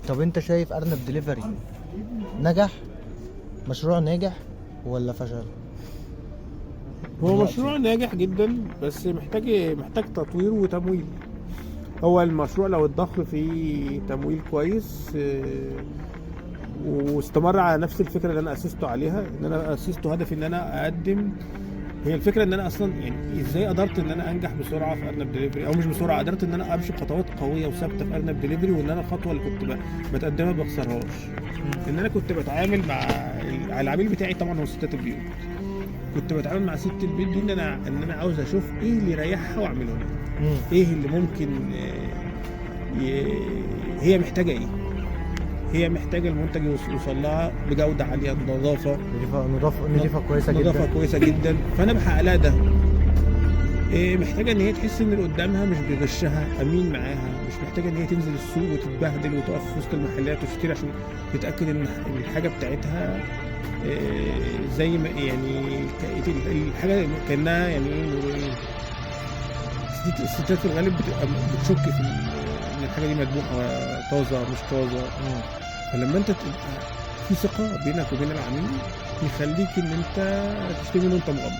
طب انت شايف ارنب دليفري نجح، مشروع ناجح ولا فشل هو دلوقتي؟ مشروع ناجح جدا، بس محتاج تطوير وتمويل. هو المشروع لو اتضخ فيه تمويل كويس، واستمر على نفس الفكره اللي انا اسسته عليها، ان انا اسسته هدفي ان انا اقدم. هي الفكره ان انا اصلا يعني ازاي قدرت ان انا انجح بسرعه في ارنب دليفري، او مش بسرعه، قدرت ان انا امشي بخطوات قويه وثابته في ارنب دليفري، وان انا الخطوه اللي كنت بتقدمها ما بخسرهاش. ان انا كنت بتعامل مع العميل بتاعي، طبعا هو ستات البيوت. كنت بتعامل مع ست البيت دي ان انا عاوز اشوف ايه اللي يريحها واعمله لها، ايه اللي ممكن هي محتاجه ايه. هي محتاجه المنتج يوصل لها بجوده عاليه، نظافه، نضيفة كويسة جدا. نظافه كويسه جدا، فانا بحقق لها ده. محتاجه ان هي تحس ان اللي قدامها مش بيغشها، امين معاها. مش محتاجه ان هي تنزل السوق وتتبهدل وتقف في وسط المحلات وتشتري عشان تتاكد ان الحاجه بتاعتها زي ما يعني الحاجه كانها يعني ايه. الستات في الغالب بتبقى بتشك في ان الحاجه دي مذبوحه طازه مش طازه. فلما انت تبقى في ثقه بينك وبين العميل، يخليك ان انت تشتري منه وانت مغمض.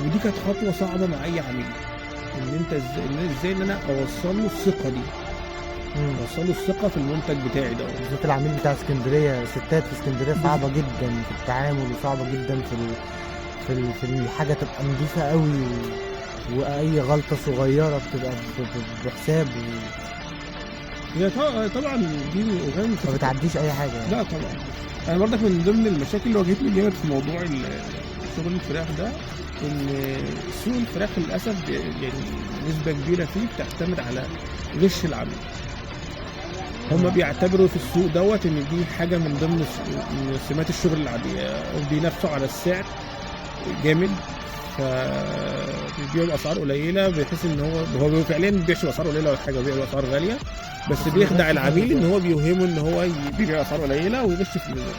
ودي كانت خطوه صعبه مع اي عميل، ان انت ازاي ان انا اوصل له الثقه دي، اوصل له الثقه في المنتج بتاعي ده. بالذات العميل بتاع اسكندرية، ستات في اسكندرية صعبة جدا في التعامل، وصعبة جدا في الحاجة تبقى نضيفة قوي، واي غلطة صغيرة بتبقى بحساب هي طبعا دي ما بتعديش اي حاجة يعني. لا طبعا. انا برضك من ضمن المشاكل اللي واجهتني جامد في موضوع شغل الفراخ ده، ان سوق الفراخ للاسف يعني نسبه كبيره فيه بتعتمد على غش العميل. هم بيعتبروا في السوق دوت ان دي حاجه من ضمن سمات الشغل العاديه، بينافسوا على السعر جامد، فبيبيعوا باسعار قليله، بحيث ان هو فعليا ما بيبيعش باسعار قليله ولا حاجه، بيبيع باسعار غاليه، بس بيخدع العميل ان هو بيوهمه ان هو بيبيع اسعار قليله ويغش في الميزان.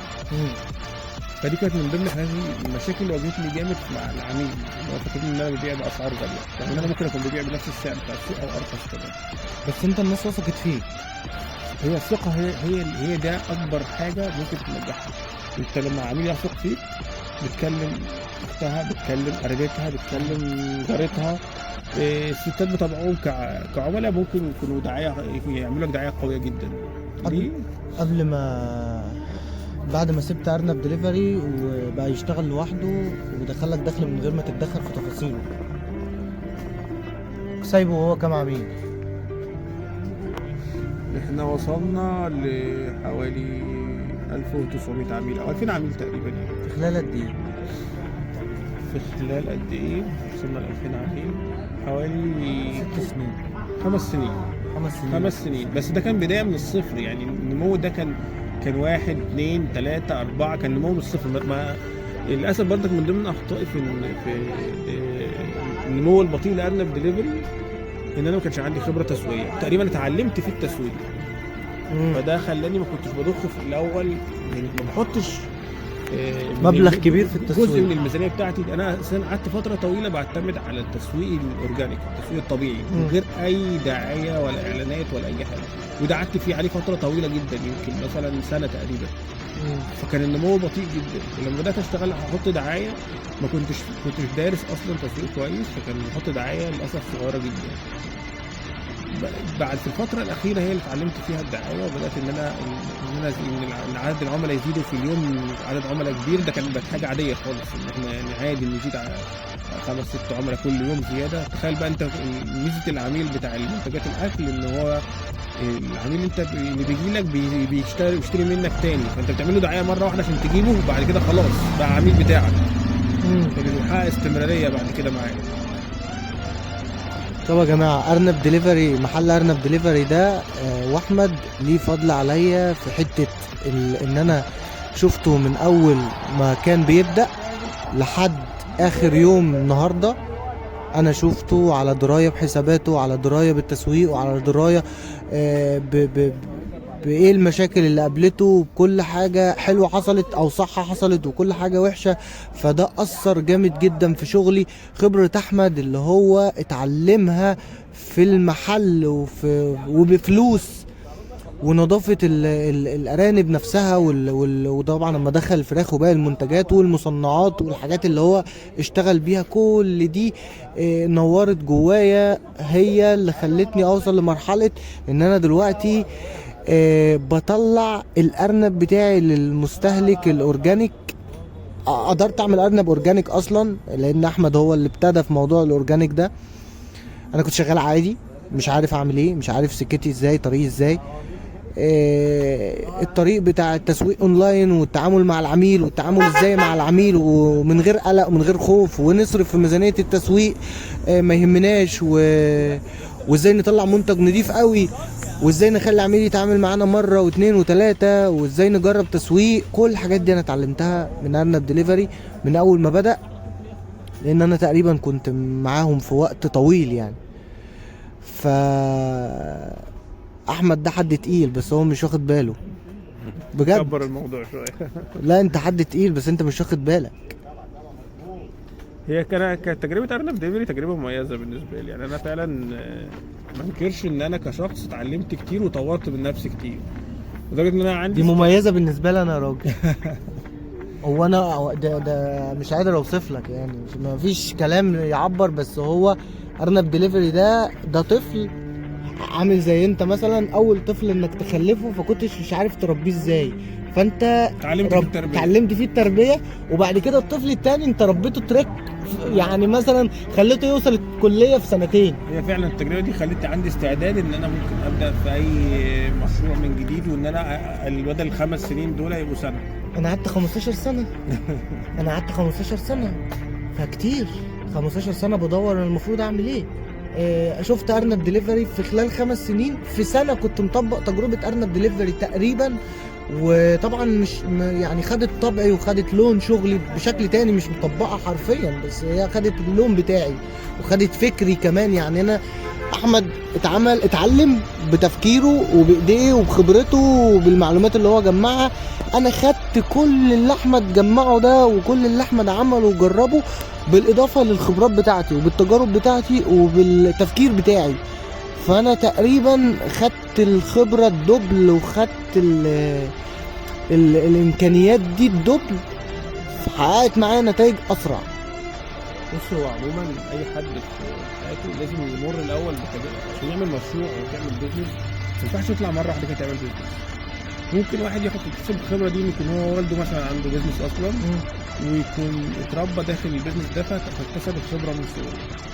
فدي كانت من ضمن المشاكل اللي واجهتني جامد مع العميل، هو فاكرين ان انا ببيع باسعار غاليه، يعني انا ممكن اكون ببيع بنفس السعر بتاع السوق او ارخص كمان. بس انت الناس وثقت فيك. هي الثقه هي ده اكبر حاجه ممكن تنجحها. انت لما عميل يثق فيك، بتكلم اختها، بتكلم قريبتها، بتكلم جارتها. الستات بطبعهم كعملاء ممكن يكونوا يعملوا لك دعايه قويه جدا. ليه؟ بعد ما سبت ارنب دليفري وبقى يشتغل لوحده ودخلك دخل من غير ما تتدخل في تفاصيله، سايبه وهو كام عميل؟ احنا وصلنا لحوالي 1900 عميل او 2000 عميل تقريبا يعني. في خلال قد ايه؟ في خلال قد ايه؟ وصلنا ل 2000 عميل حوالي 6 سنين. 5 سنين. 5 سنين، بس ده كان بداية من الصفر. يعني النمو ده كان 1 2 3 4، كان نمو من الصفر. للاسف برضك من ضمن اخطائي في النمو البطيء لارنب دليفري، ان انا ما كانش عندي خبره تسويقيه. تقريبا اتعلمت في التسويق، فده خلاني ما كنتش بضخ في الاول، يعني ما بحطش مبلغ كبير في التسويق. جزء من الميزانيه بتاعتي. انا اساسا قعدت فتره طويله بعتمد على التسويق الاورجانيك، التسويق الطبيعي، من غير اي دعايه ولا اعلانات ولا اي حاجه. وده قعدت فيه عليه فتره طويله جدا، يمكن مثلا سنه تقريبا. فكان النمو بطيء جدا. ولما بدات اشتغل احط دعايه، ما كنتش دارس اصلا تسويق كويس، فكان بحط دعايه للاسف صغيره جدا. بعد في الفتره الاخيره هي اللي اتعلمت فيها الدعايه، وبدات ان عدد العملاء يزيدوا في اليوم، عدد عملاء كبير. ده كانت حاجه عاديه خالص، ان احنا يعني عادي نزيد على 5 6 عملاء كل يوم زياده. تخيل بقى انت ميزه العميل بتاع المنتجات الاكل، ان هو العميل انت اللي بيجي لك بيشتري منك تاني، فانت بتعمل له دعايه مره واحده عشان تجيبه، وبعد كده خلاص بقى عميل بتاعك. فبيحقق استمراريه بعد كده معاك. طب يا جماعه، ارنب دليفري، محل ارنب دليفري ده واحمد ليه فضل عليا في حته ان انا شفته من اول ما كان بيبدا لحد اخر يوم النهارده. انا شفته على درايه بحساباته، على درايه بالتسويق، وعلى درايه بايه المشاكل اللي قابلته، بكل حاجه حلوه حصلت او صح حصلت، وكل حاجه وحشه. فده اثر جامد جدا في شغلي. خبره احمد اللي هو اتعلمها في المحل وبفلوس، ونظافه الارانب نفسها وطبعا لما دخل الفراخ وباقي المنتجات والمصنعات والحاجات اللي هو اشتغل بيها، كل دي نورت جوايا، هي اللي خلتني اوصل لمرحله ان انا دلوقتي بطلع الارنب بتاعي للمستهلك الاورجانيك. قدرت اعمل ارنب اورجانيك اصلا لان احمد هو اللي ابتدى في موضوع الاورجانيك ده. انا كنت شغال عادي، مش عارف اعمل ايه، مش عارف سكتي ازاي، طريقي ازاي. الطريق بتاع التسويق اونلاين والتعامل مع العميل والتعامل ازاي مع العميل ومن غير قلق ومن غير خوف، ونصرف في ميزانية التسويق ما يهمناش، وازاي نطلع منتج نضيف قوي، وازاي نخلي العميل يتعامل معانا مرة واثنين وثلاثة، وازاي نجرب تسويق. كل الحاجات دي انا اتعلمتها من ارنب ديليفري من اول ما بدأ، لان انا تقريبا كنت معاهم في وقت طويل يعني. احمد ده حد تقيل بس هو مش واخد باله بجد. كبر الموضوع شويه. لا انت حد تقيل بس انت مش واخد بالك. هي كانت تجربه ارنب ديليفري تجربه مميزه بالنسبه لي، يعني انا فعلا ما انكرش ان انا كشخص اتعلمت كتير وطورت من نفسي كتير، لدرجه ان انا عندي دي مميزه بالنسبه لي انا يا راجل. هو انا ده مش قادر اوصف لك يعني، ما فيش كلام يعبر. بس هو ارنب ديليفري ده طفل عامل زي انت مثلا، اول طفل انك تخلفه فكنتش مش عارف تربيه ازاي، فانت اتعلمت فيه التربيه، وبعد كده الطفل التاني انت ربيته تريك، يعني مثلا خليته يوصل الكليه في سنتين. هي فعلا التجربه دي خلتني عندي استعداد ان انا ممكن ابدا في اي مشروع من جديد، وان انا بدل الخمس سنين دول يبقوا سنه. انا قعدت 15 سنه. انا قعدت 15 سنه فكتير. 15 سنه بدور انا المفروض اعمل ايه. شفت ارنب ديليفري في خلال 5 سنين، في سنه كنت مطبق تجربه ارنب ديليفري تقريبا، وطبعا مش يعني خدت طبعي وخدت لون شغلي بشكل تاني، مش مطبقه حرفيا بس هي خدت اللون بتاعي وخدت فكري كمان. يعني انا احمد اتعلم بتفكيره وبايديه وبخبرته وبالمعلومات اللي هو جمعها. انا خدت كل اللي احمد جمعه ده وكل اللي احمد عمله وجربه، بالاضافه للخبرات بتاعتي وبالتجارب بتاعتي وبالتفكير بتاعي. فانا تقريبا خدت الخبره الدبل وخدت الامكانيات دي الدبل، حققت معايا نتائج اسرع. بص، هو عموما اي حد في حياته لازم يمر الاول بتجربه عشان يعمل مشروع او تعمل بيزنس. ما ينفعش تطلع مره واحده كده تعمل بيزنس. ممكن واحد يكتسب الخبره دي، يكون هو والده مثلا عنده بيزنس اصلا ويكون اتربى داخل البيزنس ده فاكتسب الخبره من صغره.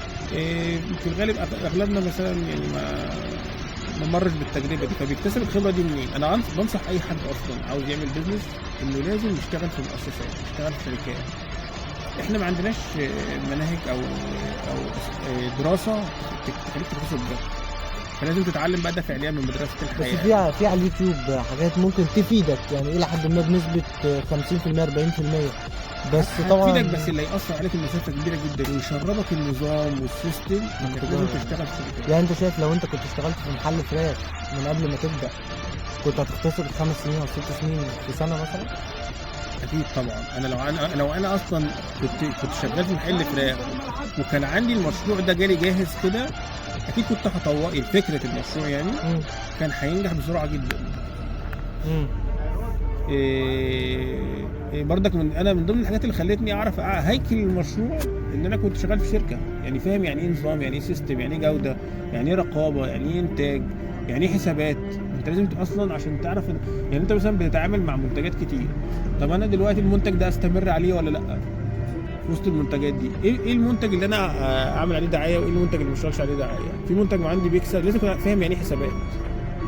في الغالب اغلبنا مثلا يعني ما مرش بالتجربه دي، فبيكتسب الخبره دي منين؟ انا بنصح اي حد اصلا عاوز يعمل بيزنس انه لازم يشتغل في مؤسسات، يشتغل في شركات. احنا ما عندناش مناهج او دراسه تخليك تكتسب ده، فلازم تتعلم بقى ده فعليا من مدرسه الحياه. بس في على اليوتيوب حاجات ممكن تفيدك يعني الى حد ما بنسبه 50% 40%، بس طبعا هتفيدك، بس اللي هيأثر عليك المسافه كبيره جدا ويشربك النظام والسيستم انك لازم تشتغل في شركات. يعني انت شايف لو انت كنت اشتغلت في محل فراخ من قبل ما تبدا كنت هتختصر 5 سنين او 6 سنين في سنه مثلا؟ اكيد طبعا. انا لو انا اصلا كنت شغال في محل فراخ وكان عندي المشروع ده جالي جاهز كده، اكيد كنت هطور فكره المشروع يعني كان هينجح بسرعه جدا. برضك انا من ضمن الحاجات اللي خلتني اعرف هيكل المشروع ان انا كنت شغال في شركه، يعني فاهم يعني ايه نظام، يعني ايه سيستم، يعني ايه جوده، يعني ايه رقابه، يعني ايه انتاج، يعني ايه حسابات. انت لازم اصلا عشان تعرف يعني انت مثلا بتتعامل مع منتجات كتير. طب انا دلوقتي المنتج ده استمر عليه ولا لا؟ في وسط المنتجات دي ايه المنتج اللي انا اعمل عليه دعايه وايه المنتج اللي ما اشتغلش عليه دعايه؟ في منتج عندي بيكسب، لازم اكون فاهم يعني ايه حسابات،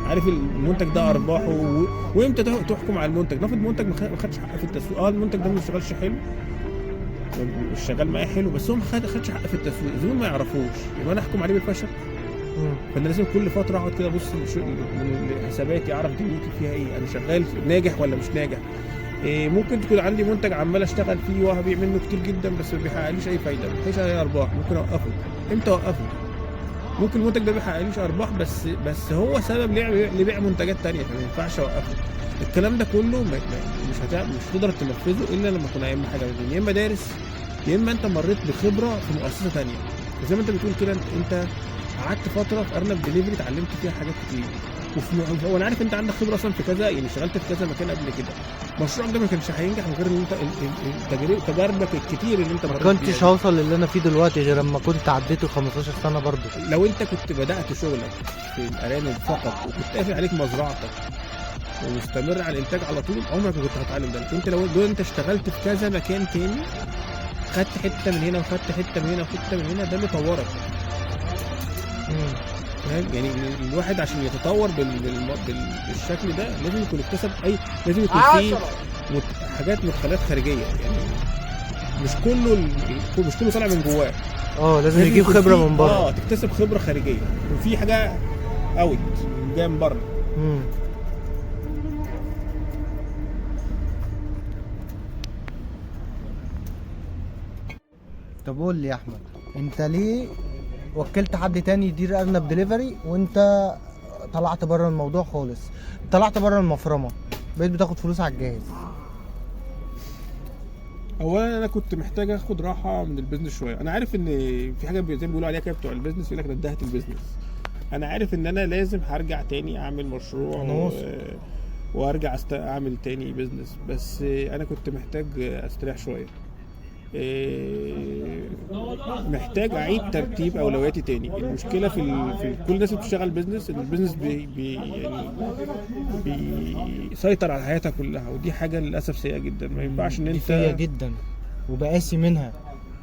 عارف المنتج ده ارباحه وامتى تحكم على المنتج. ناخد منتج ما خدش حقه في التسويق، المنتج ده ما اشتغلش حلو، مش شغال معايا حلو، بس هو ما خدش حقه في التسويق، الزبون ما يعرفوش، يبقى انا احكم عليه بالفشل. فانا لازم كل فتره اقعد كده ابص من حساباتي، اعرف دنيتي فيها ايه، انا شغال ناجح ولا مش ناجح. ممكن تكون عندي منتج عمال اشتغل فيه وهبيع منه كتير جدا بس ما بيحققليش اي فايده، ما بيحققش اي ارباح، ممكن اوقفه. امتى اوقفه؟ ممكن المنتج ده ما بيحققليش ارباح بس هو سبب لبيع منتجات تانية، فما ينفعش اوقفه. الكلام ده كله مش هتقدر تنفذه الا لما تكون اهم حاجه منين، يا اما دارس يا اما انت مريت بخبره في مؤسسه تانية. زي ما انت بتقول كده، انت قعدت فتره في ارنب ديليفري اتعلمت فيها حاجات كتير، وانا عارف انت عندك خبره اصلا في كذا، يعني اشتغلت في كذا مكان قبل كده. مشروعك ده ما كانش هينجح من غير ان انت تجاربك الكتير اللي انت ما مريت كنتش بيها. هوصل للي انا فيه دلوقتي غير اما كنت عديت ال 15 سنه برضو. لو انت كنت بدات شغلك في الارانب فقط وكنت قافل عليك مزرعتك ومستمر على الانتاج على طول، عمرك ما كنت هتتعلم ده. انت لو انت اشتغلت في كذا مكان تاني، خدت حته من هنا وخدت حته من هنا وحته من هنا، ده اللي طورك. فاهم؟ يعني الواحد عشان يتطور بالشكل ده لازم يكون اكتسب لازم يكون فيه حاجات مدخلات خارجيه، يعني مش كله طالع من جواه. لازم يجيب خبره من بره. تكتسب خبره خارجيه، وفي حاجه اوت جايه من بره. طب قول لي يا احمد، انت ليه وكلت حد تاني يدير ارنب دليفري وانت طلعت بره الموضوع خالص؟ طلعت بره المفرمه، بقيت بتاخد فلوس على الجاهز. اولا انا كنت محتاج اخد راحه من البيزنس شويه. انا عارف ان في حاجه زي ما بيقولوا عليها كده بتوع البيزنس، يقول لك ندهت البيزنس. انا عارف ان انا لازم هرجع تاني اعمل مشروع وارجع اعمل تاني بيزنس، بس انا كنت محتاج استريح شويه. محتاج اعيد ترتيب اولوياتي تاني. المشكله في كل الناس اللي بتشتغل بيزنس، ان البيزنس يعني بيسيطر على حياتها كلها، ودي حاجه للاسف سيئه جدا. ما ينفعش ان انت سيئه جدا وبقاسي منها.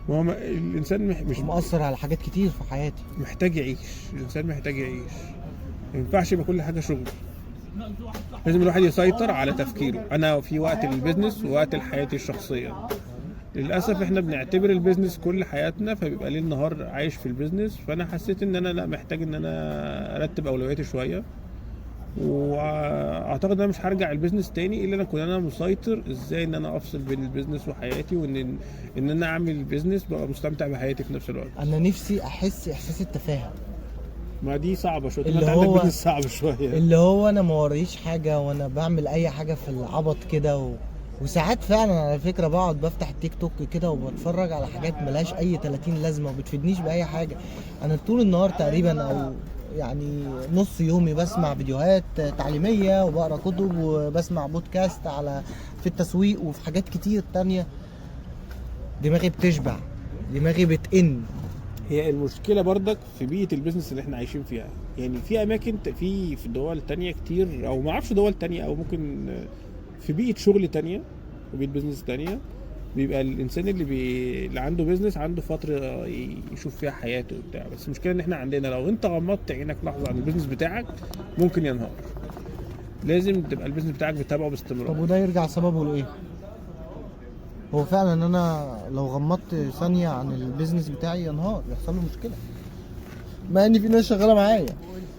ما هو الانسان مش مؤثر على حاجات كتير في حياتي. محتاج يعيش، الانسان محتاج يعيش. ما ينفعش يبقى كل حاجه شغل. لازم الواحد يسيطر على تفكيره. انا في وقت للبيزنس ووقت لحياتي الشخصيه. للاسف احنا بنعتبر البيزنس كل حياتنا، فبيبقى ليل نهار عايش في البيزنس. فانا حسيت ان انا لا، محتاج ان انا ارتب اولوياتي شويه، واعتقد ان انا مش هرجع البيزنس تاني الا اكون انا مسيطر ازاي ان انا افصل بين البيزنس وحياتي، وان انا اعمل بيزنس ببقى مستمتع بحياتي في نفس الوقت. انا نفسي احس احساس التفاهه. ما دي صعبه شويه، اللي انت هو عندك بيزنس صعب شويه، اللي هو انا ما وريش حاجه وانا بعمل اي حاجه في العبط كده وساعات فعلا على فكره بقعد بفتح التيك توك كده وبتفرج على حاجات ملهاش اي 30 لازمه وبتفيدنيش باي حاجه. انا طول النهار تقريبا، او يعني نص يومي، بسمع فيديوهات تعليميه وبقرا كتب وبسمع بودكاست في التسويق وفي حاجات كتير تانية. دماغي بتشبع، دماغي بتئن. هي المشكله برضك في بيئه البيزنس اللي احنا عايشين فيها. يعني في اماكن في دول تانية كتير، او ما اعرفش دول تانية، او ممكن في بيئه شغل تانية وبيئه بيزنس تانية، بيبقى الانسان اللي عنده بيزنس عنده فتره يشوف فيها حياته وبتاع. بس المشكله ان احنا عندنا لو انت غمضت عينك لحظه عن البيزنس بتاعك ممكن ينهار. لازم تبقى البيزنس بتاعك بتتابعه باستمرار. طب وده يرجع سببه لايه؟ هو فعلا انا لو غمضت ثانيه عن البيزنس بتاعي ينهار، يحصل له مشكله، مع ان في ناس شغاله معايا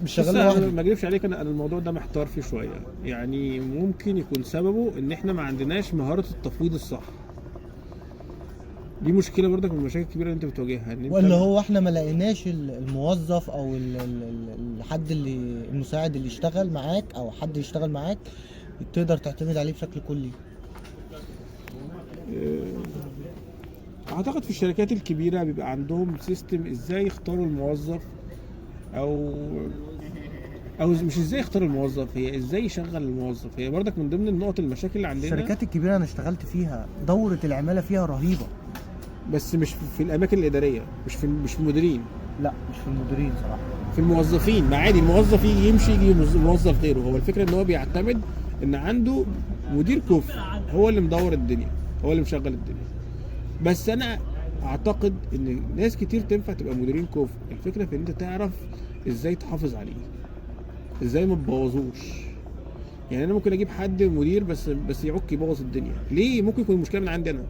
مش شغال لوحدي. ما اكذبش عليك، انا الموضوع ده محتار فيه شويه. يعني ممكن يكون سببه ان احنا ما عندناش مهاره التفويض الصح. دي مشكله برضك من المشاكل الكبيره اللي انت بتواجهها، ان انت ولا هو احنا ما لقيناش الموظف او الحد المساعد اللي يشتغل معاك، او حد يشتغل معاك تقدر تعتمد عليه بشكل كلي. اعتقد في الشركات الكبيره بيبقى عندهم سيستم ازاي يختاروا الموظف، او مش ازاي يختاروا الموظف، هي ازاي يشغل الموظف. هي برضك من ضمن النقط المشاكل اللي عندنا. الشركات الكبيره انا اشتغلت فيها دوره العماله فيها رهيبه، بس مش في الاماكن الاداريه، مش في المديرين. لا مش في المديرين صراحه، في الموظفين. ما عادي الموظف يجي يمشي يجي موظف غيره. هو الفكره ان هو بيعتمد ان عنده مدير كفء هو اللي مدور الدنيا، هو اللي مشغل الدنيا. بس انا اعتقد ان ناس كتير تنفع تبقى مديرين كفء. الفكره في ان انت تعرف ازاي تحافظ عليه، ازاي ما تبوظوش. يعني انا ممكن اجيب حد مدير بس يعك يبوظ الدنيا. ليه؟ ممكن يكون المشكله من عندنا.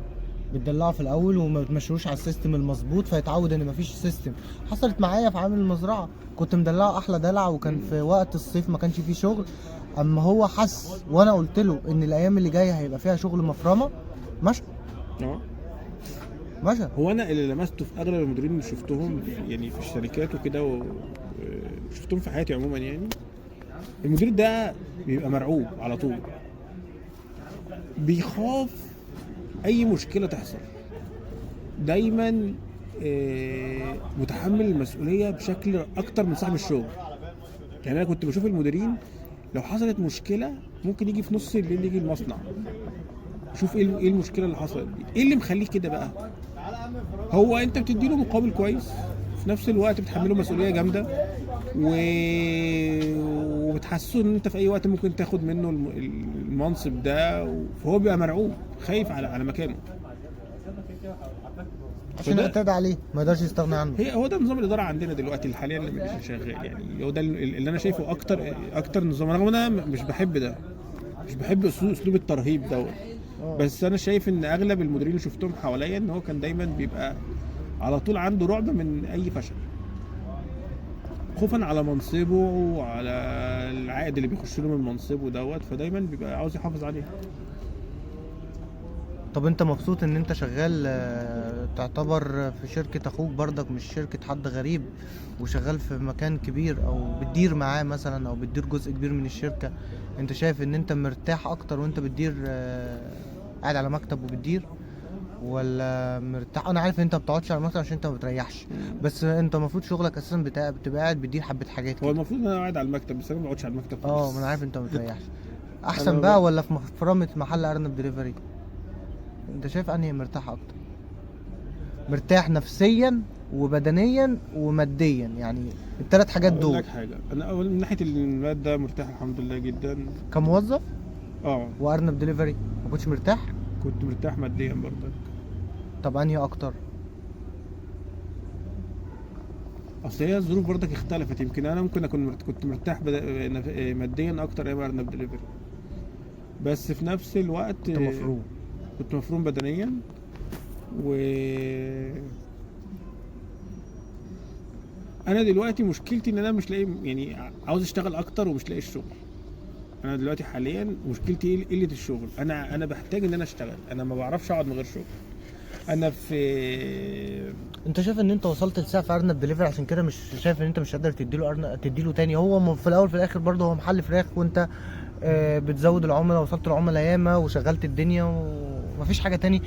بتدلعه في الاول وما بتمشروش على السيستم المظبوط، فيتعود ان مفيش سيستم. حصلت معايا في عامل المزرعه، كنت مدلعه احلى دلع، وكان في وقت الصيف ما كانش فيه شغل. اما هو حس وانا قلت له ان الايام اللي جايه هيبقى فيها شغل مفرمه، مشى. هو انا اللي لمسته في اغلب المديرين اللي شفتهم يعني في الشركات وكده، وشفتهم في حياتي عموما، يعني المدير ده بيبقى مرعوب على طول، بيخاف اي مشكله تحصل، دايما متحمل المسؤوليه بشكل اكتر من صاحب الشغل. يعني انا كنت بشوف المديرين لو حصلت مشكله ممكن يجي في نص الليل يجي المصنع، شوف ايه المشكله اللي حصلت دي، ايه اللي مخليك كده بقى. هو انت بتديله مقابل كويس، في نفس الوقت بتحمله مسؤوليه جامده وبتحسسه ان انت في اي وقت ممكن تاخد منه المنصب ده، فهو بيبقى مرعوب خايف على مكانه عشان اعتاد عليه ما يقدرش يستغنى عنه. هو ده نظام الاداره عندنا دلوقتي حاليا اللي شغال، يعني هو ده اللي انا شايفه اكتر نظام، رغم ان انا مش بحب ده، مش بحب اسلوب الترهيب دوت. بس انا شايف ان اغلب المديرين اللي شفتهم حواليا ان هو كان دايما بيبقى على طول عنده رعب من اي فشل، خوفا على منصبه وعلى العائد اللي بيخش له من منصبه دوت، فدايما بيبقى عاوز يحافظ عليه. طب انت مبسوط ان انت شغال تعتبر في شركة اخوك برضك، مش شركة حد غريب، وشغال في مكان كبير او بتدير معاه مثلا او بتدير جزء كبير من الشركة؟ انت شايف ان انت مرتاح اكتر وانت بتدير قاعد على مكتب وبتدير، ولا مرتاح؟ انا عارف ان انت ما بتقعدش على المكتب عشان انت ما بتريحش، بس انت المفروض شغلك اساسا بتبقى قاعد بتدير حبة حاجات كده. هو المفروض ان انا قاعد على المكتب بس انا ما بقعدش على المكتب خالص. ما انا عارف انت ما بتريحش. احسن بقى ولا في فرامة محل ارنب دليفري؟ انت شايف انهي مرتاح اكتر؟ مرتاح نفسيا وبدنيا وماديا، يعني الثلاث حاجات دول. اقول لك حاجه، انا اول من ناحيه الماده مرتاح الحمد لله جدا كموظف. اه وارنب دليفري ما كنتش مرتاح؟ كنت مرتاح ماديا برضك. طب انهي اكتر؟ اصل هي الظروف برضك اختلفت، يمكن انا ممكن اكون كنت مرتاح ماديا اكتر ايام ارنب دليفري، بس في نفس الوقت كنت مفروم بدنيا انا دلوقتي مشكلتي ان انا مش لاقي، يعني عاوز اشتغل اكتر ومش لاقي الشغل. انا دلوقتي حاليا مشكلتي قله الشغل، انا بحتاج ان انا اشتغل، انا ما بعرفش اقعد من غير شغل. انا انت شايف ان انت وصلت لسقف في ارنب دليفري عشان كده مش شايف ان انت مش قادر تديله تاني؟ هو في الاول في الاخر برضه هو محل فراخ، وانت بتزود العملاء، وصلت العملاء ياما وشغلت الدنيا ومفيش حاجه تاني،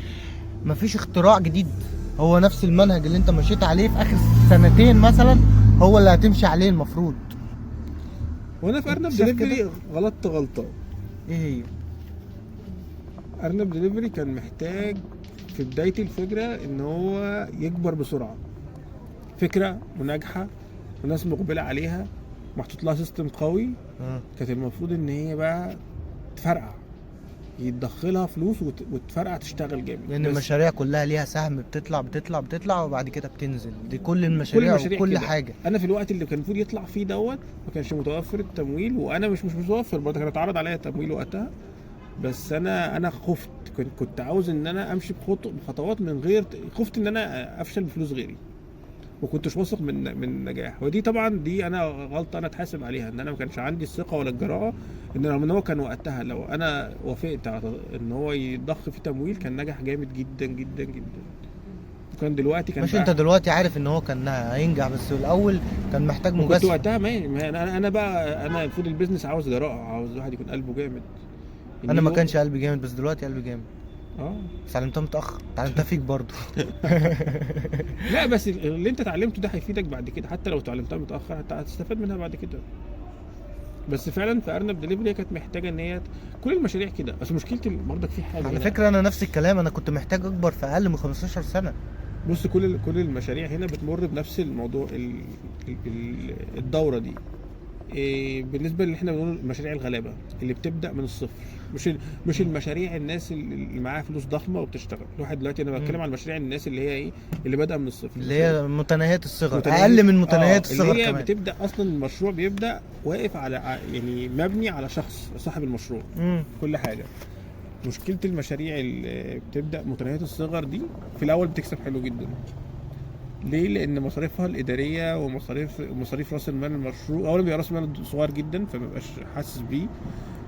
مفيش اختراع جديد. هو نفس المنهج اللي انت مشيت عليه في اخر سنتين مثلا هو اللي هتمشي عليه المفروض. وانا في ارنب دليفري غلطت غلطه. ايه هي؟ ارنب دليفري كان محتاج في بدايه الفكره ان هو يكبر بسرعه، فكره وناجحه والناس مقبله عليها، محطوط لها سيستم قوي. كانت المفروض ان هي بقى تفرقع، يتدخلها فلوس وتفرقع تشتغل جامد، لان المشاريع كلها ليها سهم، بتطلع وبعد كده بتنزل. دي كل المشاريع وكل حاجه. انا في الوقت اللي كان المفروض يطلع فيه دوت ما كانش متوفر التمويل، وانا مش متوفر برضه، كان اتعرض عليا تمويل وقتها، بس انا خفت، كنت عاوز ان انا امشي بخطوات من غير، خفت ان انا افشل بفلوس غيري، ما كنتش واثق من نجاح. ودي طبعا دي انا غلطه انا اتحاسب عليها، ان انا ما كانش عندي الثقه ولا الجراءه، ان رغم ان هو كان وقتها لو انا وافقت ان هو يضخ في تمويل كان نجح جامد جدا جدا جدا. وكان دلوقتي كان مش انت دلوقتي عارف ان هو كان هينجح، بس الاول كان محتاج مجازفه. كنت وقتها ما انا بقى انا المفروض البيزنس عاوز جراءه، عاوز واحد يكون قلبه جامد. انا ما كانش قلبي جامد، بس دلوقتي قلبي جامد. بس اتعلمتها متاخر، اتعلمتها فيك برضه. لا بس اللي انت اتعلمته ده هيفيدك بعد كده، حتى لو اتعلمتها متاخر هتستفاد منها بعد كده. بس فعلا في ارنب دليفري كانت محتاجه ان هي كل المشاريع كده، بس مشكلتي برضك في حاجه على فكره انا نفس الكلام، انا كنت محتاج اكبر في اقل من 15 سنه. بص كل المشاريع هنا بتمر بنفس الموضوع، الدوره دي. بالنسبه اللي احنا بنقول مشاريع الغلابه اللي بتبدا من الصفر، مش المشاريع الناس اللي معاها فلوس ضخمه وبتشتغل. الواحد دلوقتي انا بتكلم عن مشاريع الناس اللي هي ايه، اللي بادئه من الصفر، اللي هي متناهيات الصغر، اقل من متناهيات الصغر اللي هي كمان. بتبدا اصلا المشروع بيبدا واقف على، يعني مبني على شخص صاحب المشروع. كل حاجه. مشكله المشاريع اللي بتبدا متناهيات الصغر دي في الاول بتكسب حلو جدا. ليه؟ لان مصاريفها الاداريه ومصاريف راس المال المشروع، اولا بيبقى راس المال صغير جدا فما بيبقاش حاسس بيه،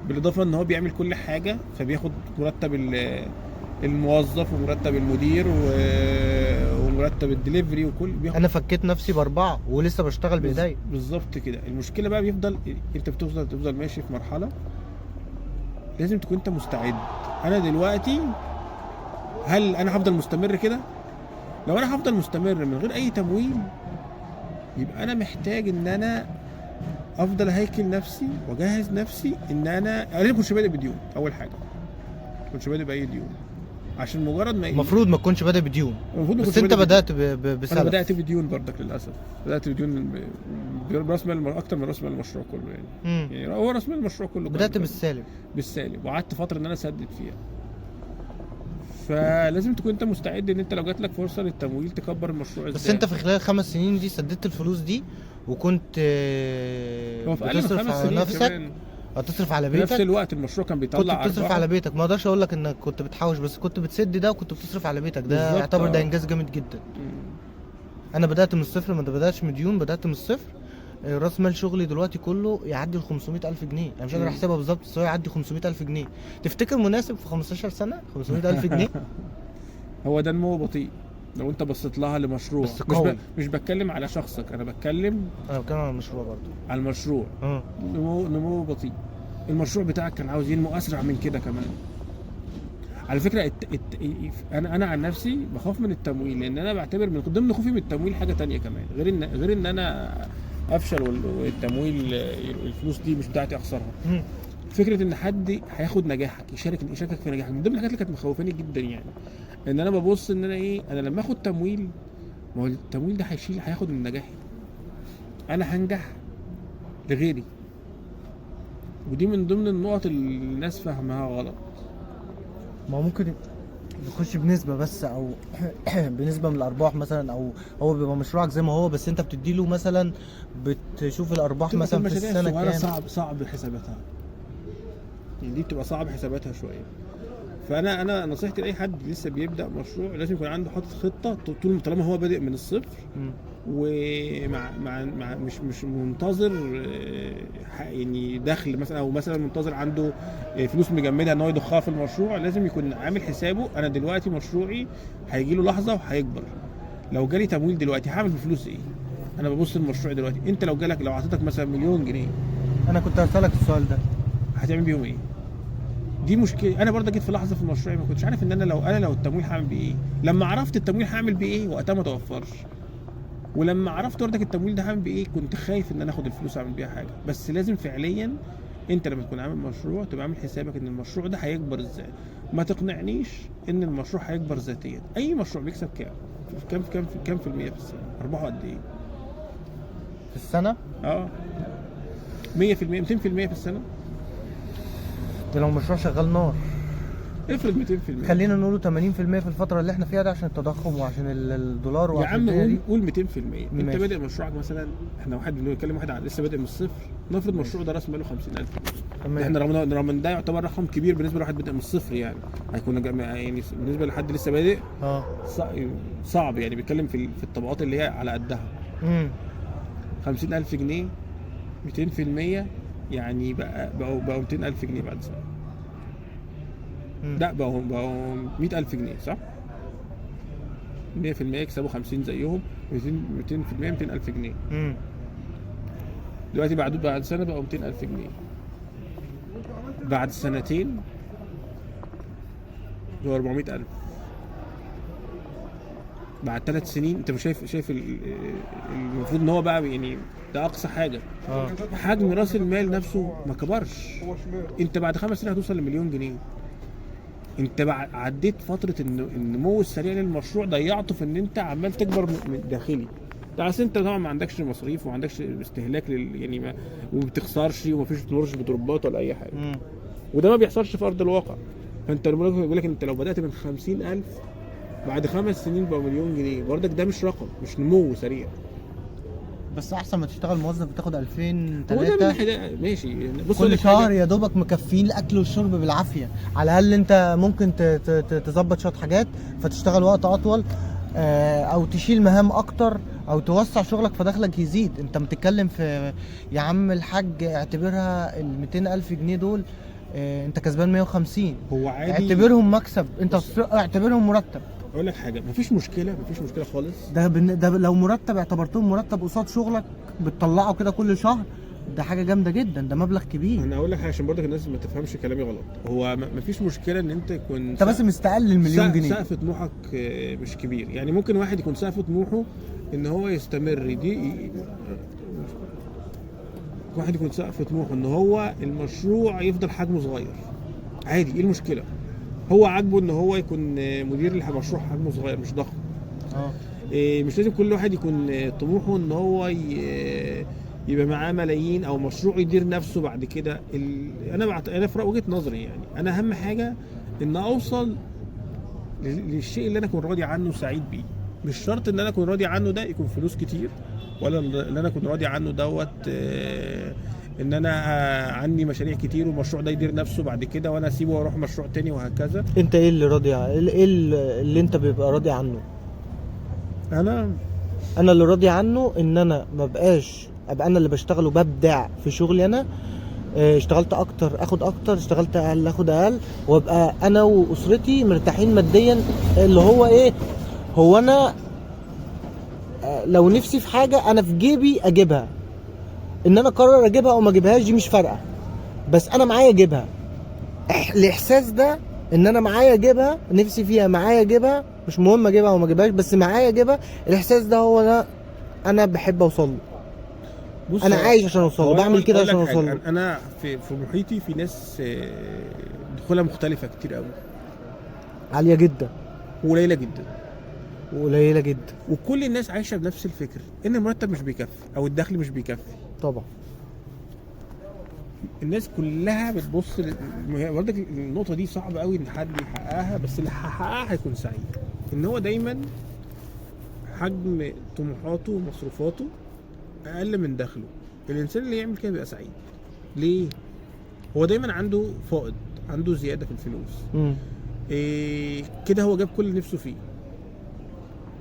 بالاضافه ان هو بيعمل كل حاجه، فبياخد مرتب الموظف ومرتب المدير ومرتب الدليفري وكل انا فكيت نفسي باربعه ولسه بشتغل بايديا. بالظبط كده. المشكله بقى بيفضل انت بتفضل ماشي في مرحله لازم تكون انت مستعد. انا دلوقتي هل انا هفضل مستمر كده؟ لو انا هفضل مستمر من غير اي تمويل يبقى انا محتاج ان انا افضل هيكل نفسي واجهز نفسي ان انا لازم كنتش بادئ بديون. اول حاجه كنتش بادئ باي ديون، عشان مجرد ما المفروض ما تكونش بادئ بديون، المفروض ما بس كنتش انت بادئ بدات بسبب. انا بدات بديون برضك للاسف، بدات بديون براس مال اكتر من راس مال المشروع كله يعني. يعني هو راس مال المشروع كله بدات كان بالسالب، وقعدت فتره ان انا اسدد فيها. فلازم تكون انت مستعد ان انت لو جات لك فرصه للتمويل تكبر المشروع ازاي. بس انت في خلال 5 سنين دي سددت الفلوس دي وكنت هو في اقل من 5 على سنين نفسك كمان. او تصرف على في نفس بيتك. الوقت المشروع كان بيطلع كنت بتصرف على بيتك، ما اقدرش اقول لك انك كنت بتحوش، بس كنت بتسد ده وكنت بتصرف على بيتك، ده بالظبط، يعتبر ده انجاز جامد جدا. انا بدات من الصفر، ما بداتش من ديون، بدات من الصفر. راس مال شغلي دلوقتي كله يعدي ال 500,000 جنيه، انا مش قادر احسبها بالظبط بس هو يعدي 500,000 جنيه. تفتكر مناسب في 15 سنه 500,000 جنيه؟ هو ده نمو بطيء لو انت بصيت لها لمشروع، بس قوي. مش بتكلم على شخصك، انا بتكلم على المشروع برضه. على المشروع. نمو بطيء. المشروع بتاعك كان عاوز ينمو اسرع من كده كمان. على فكره انا عن نفسي بخاف من التمويل، لان انا بعتبر من ضمن خوفي من التمويل حاجه تانية كمان، غير ان انا افشل والتمويل الفلوس دي مش بتاعتي اخسرها. فكره ان حد هياخد نجاحك يشاركك في نجاحك، من ضمن الحاجات اللي كانت مخوفاني جدا يعني. ان انا ببص ان انا لما اخد تمويل، ما هو التمويل ده هياخد من نجاحي، انا هنجح لغيري. ودي من ضمن النقط اللي الناس فاهمها غلط. ما هو ممكن يخش بنسبة بس او بنسبة من الارباح مثلا، او هو بيبقى مشروعك زي ما هو بس انت بتديله مثلا، بتشوف الارباح مثلا في السنة كام. صعب حساباتها يعني، دي بتبقى صعب حساباتها شوية. فانا نصيحتي لاي حد لسه بيبدا مشروع لازم يكون عنده حاطط خطه طالما هو بادئ من الصفر، ومع مش منتظر يعني دخل مثلا، او مثلا منتظر عنده فلوس مجمدها ان هو يضخها في المشروع. لازم يكون عامل حسابه انا دلوقتي مشروعي هيجي له لحظه وهيكبر، لو جالي تمويل دلوقتي هعمل بفلوس ايه؟ انا ببص للمشروع دلوقتي، انت لو اعطيتك مثلا 1,000,000 جنيه، انا كنت هسألك السؤال ده، هتعمل بيهم ايه؟ دي مشكله. انا برضه جيت في لحظه في المشروع ما كنتش عارف ان انا لو التمويل هعمل بيه ايه. لما عرفت التمويل هعمل بيه ايه وقتها ما توفرش، ولما عرفت برضك التمويل ده هعمل بيه ايه كنت خايف ان انا اخد الفلوس اعمل بيها حاجه. بس لازم فعليا انت لما تكون عامل مشروع تبقى عامل حسابك ان المشروع ده هيكبر ازاي. ما تقنعنيش ان المشروع هيكبر ذاتيا. اي مشروع بيكسب كام في المية في السنه؟ ارباحه قد ايه في السنة؟ 100%، 200% في السنه. ده لو مشروع شغال نار. افرض 200%، خلينا نقوله 80% في الفترة اللي احنا فيها ده عشان التضخم وعشان الدولار يا عم. قول 200%. انت بادئ مشروعك مثلا، احنا بنتكلم واحد لسه بادئ من الصفر، نفرض مشروع ده راس ماله 50,000 جنيه. احنا رغم ده يعتبر رقم كبير بالنسبه لواحد بادئ من الصفر، يعني هيكون يعني بالنسبه لحد لسه بادئ صعب يعني. بيتكلم في الطبقات اللي هي على قدها. 50,000 جنيه 200% يعني بقوا 200,000 جنيه بعد سنه. لا بقوا 100,000 جنيه صح؟ 100% يكسبوا 50 زيهم، 200% 200,000 جنيه. دلوقتي بعد سنه بقوا 200,000 جنيه. بعد سنتين بقوا 400,000. بعد 3 سنين انت مش شايف المفروض ان هو بقى يعني ده اقصى حاجه. حجم راس المال نفسه ما كبرش. انت بعد 5 سنين هتوصل ل1,000,000 جنيه. انت عديت فتره النمو السريع للمشروع، ضيعته في ان انت عمال تكبر من داخلي. ده اصل انت طبعا ما عندكش مصاريف وما عندكش استهلاك يعني وما بتخسرش وما فيش تمرش بضربات ولا اي حاجه. وده ما بيحصلش في ارض الواقع. فانت بيقول لك انت لو بدات من 50,000 بعد 5 سنين بقى 1,000,000 جنيه، برضك ده مش رقم، مش نمو سريع. بس احسن ما تشتغل موظف بتاخد 2000 هو 3 ده من ناحيه ماشي. بص كل شهر يا دوبك مكفين الاكل والشرب بالعافيه. على الاقل انت ممكن تظبط شويه حاجات فتشتغل وقت اطول، او تشيل مهام اكتر، او توسع شغلك فدخلك يزيد. انت بتتكلم في يا عم الحاج اعتبرها ال 200,000 جنيه دول، انت كسبان 150. هو عادي، اعتبرهم مكسب، انت اعتبرهم مرتب. اقول لك حاجه، مفيش مشكله خالص. ده لو مرتب اعتبرتهم مرتب قصاد شغلك بتطلعه كده كل شهر، ده حاجه جامده جدا، ده مبلغ كبير. انا اقول لك عشان برضك الناس ما تفهمش كلامي غلط. هو مفيش مشكله ان انت يكون انت بس مستقل ال1,000,000 جنيه. سقف طموحك مش كبير يعني. ممكن واحد يكون سقف طموحه ان هو يستمر واحد يكون سقف طموحه ان هو المشروع يفضل حجمه صغير عادي، ايه المشكله؟ هو عاجبه ان هو يكون مدير لمشروع حجمه صغير مش ضخم. مش لازم كل واحد يكون طموحه ان هو يبقى معاه ملايين او مشروع يدير نفسه بعد كده. انا في وجهة نظري يعني انا اهم حاجه ان اوصل للشيء اللي انا اكون راضي عنه سعيد بيه. مش شرط ان انا اكون راضي عنه ده يكون فلوس كتير، ولا اللي انا اكون راضي عنه دوت ان انا عندي مشاريع كتير والمشروع ده يدير نفسه بعد كده وانا اسيبه واروح مشروع تاني وهكذا. انت ايه اللي راضي ايه اللي انت بيبقى راضي عنه؟ انا اللي راضي عنه ان انا ما بقاش ابقى انا اللي بشتغل وببدع في شغلي. انا اشتغلت اكتر اخد اكتر، اشتغلت اقل اخد اقل، وابقى انا واسرتي مرتاحين ماديا. اللي هو ايه، هو انا لو نفسي في حاجه انا في جيبي اجيبها. ان انا اقرر اجيبها او ما اجيبهاش دي مش فارقه، بس انا معايا اجيبها. الاحساس ده ان انا معايا اجيبها، نفسي فيها معايا اجيبها، مش مهم اجيبها او ما اجيبهاش بس معايا اجيبها. الاحساس ده هو انا بحب اوصل له. انا عايش عشان اوصل له، بعمل كده عشان اوصل له. انا في محيطي في ناس دخولها مختلفه كتير قوي، عاليه جدا وقليله جدا وقليله جدا، وكل الناس عايشه بنفس الفكر ان المرتب مش بيكفي او الدخل مش بيكفي. طبعا الناس كلها بتبص برضك النقطه دي صعبه قوي ان حد يحققها، بس اللي هيحققها هيكون سعيد. ان هو دايما حجم طموحاته ومصروفاته اقل من دخله. الانسان اللي يعمل كده بيبقى سعيد. ليه؟ هو دايما عنده فائض، عنده زياده في الفلوس. كده هو جاب كل اللي نفسه فيه.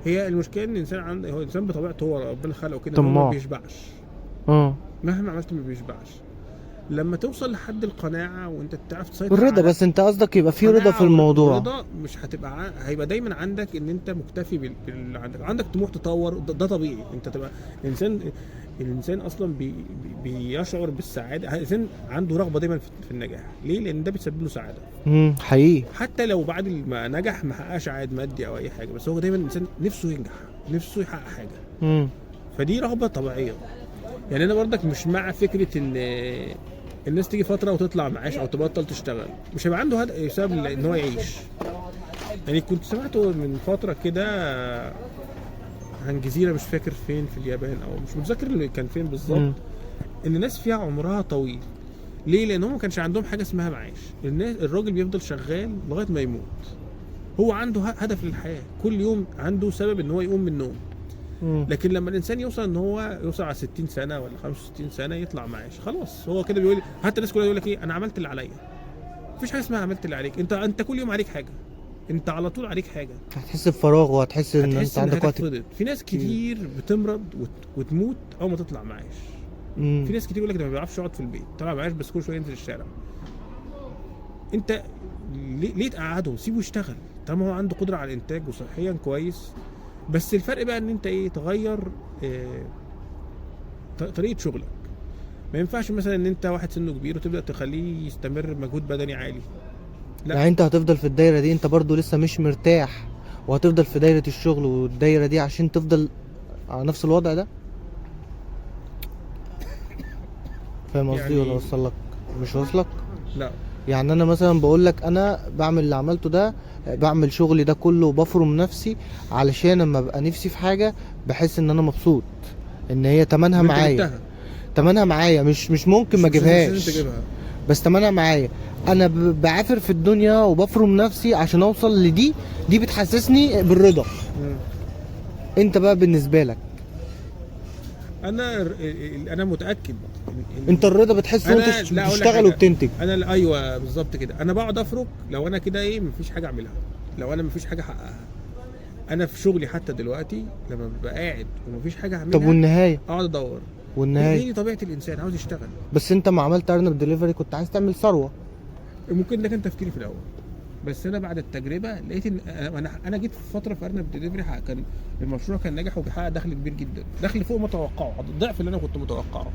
هي المشكله ان الانسان هو الانسان بطبيعته، هو ربنا خلقه كده ما بيشبعش. مهما عملت ما بيشبعش. لما توصل لحد القناعه وانت تعرف تسيطر الرضا، بس انت قصدك يبقى في رضا في الموضوع. الرضا مش هتبقى هيبقى دايما عندك ان انت مكتفي باللي عندك طموح تطور. ده طبيعي. انت تبقى الانسان اصلا بيشعر بالسعاده. الانسان عنده رغبه دايما في النجاح. ليه؟ لان ده بيسبب له سعاده. حقيقي. حتى لو بعد ما نجح ما حققش عائد مادي او اي حاجه، بس هو دايما الانسان نفسه ينجح، نفسه يحقق حاجه. فدي رغبه طبيعيه. يعني انا برضك مش مع فكره ان الناس تيجي فتره وتطلع معاش او تبطل تشتغل. مش هيبقى عنده سبب ان هو يعيش. يعني كنت سمعته من فتره كده عن جزيره مش فاكر فين في اليابان او مش متذكر اللي كان فين بالظبط، ان الناس فيها عمرها طويل. ليه؟ لان هم ما كانش عندهم حاجه اسمها معاش. الراجل بيفضل شغال لغايه ما يموت. هو عنده هدف للحياه، كل يوم عنده سبب ان هو يقوم من النوم. لكن لما الانسان يوصل ان هو يوصل على 60 سنه ولا 65 سنه يطلع معاش، خلاص هو كده بيقول. حتى الناس كلها يقول لك ايه، انا عملت اللي عليا. مفيش حاجه اسمها عملت اللي عليك. انت كل يوم عليك حاجه، انت على طول عليك حاجه. هتحس بفراغ وهتحس ان انت عندك وقت. في ناس كتير بتمرض وتموت اول ما تطلع معاش. في ناس كتير يقول لك ده ما بيعرفش يقعد في البيت، طلع معاش بس كل شويه ينزل الشارع. انت ليه تقعده؟ سيبه يشتغل طالما هو عنده قدره على الانتاج وصحيا كويس. بس الفرق بقى ان انت تغير طريقه شغلك. ما ينفعش مثلا ان انت واحد سنه كبير وتبدا تخليه يستمر بمجهود بدني عالي. لا، يعني انت هتفضل في الدايره دي، انت برضو لسه مش مرتاح، وهتفضل في دايره الشغل والدايره دي عشان تفضل على نفس الوضع ده. فاهم قصدي ولا وصل لك؟ مش واصلك؟ لا، يعني انا مثلا بقول لك انا بعمل اللي عملته ده، بعمل شغلي ده كله وبفرم نفسي علشان لما ابقى نفسي في حاجه بحس ان انا مبسوط، ان هي تمنها معايا. مش ممكن ما اجيبهاش، بس تمنها معايا. انا بعافر في الدنيا وبفرم نفسي عشان اوصل لدي. دي بتحسسني بالرضا. انت بقى بالنسبه لك؟ انا متاكد انت الرضا بتحس وانت بتشتغل وبتنتج. انا ايوه بالظبط كده. انا بقعد افرك لو انا كده مفيش حاجه اعملها، لو انا مفيش حاجه احققها. انا في شغلي حتى دلوقتي لما ببقى قاعد ومفيش حاجه اعملها، طب والنهايه؟ اقعد ادور. والنهايه دي طبيعه الانسان، عاوز يشتغل. بس انت ما عملت ارنب ديليفري كنت عايز تعمل ثروه. ممكن ده كان تفكيري في الاول، بس انا بعد التجربه لقيت ان انا جيت في فتره في ارنب ديليفري كان المشروع كان ناجح وبيحقق دخل كبير جدا، دخل فوق ما توقعه، الضعف اللي انا كنت متوقعه.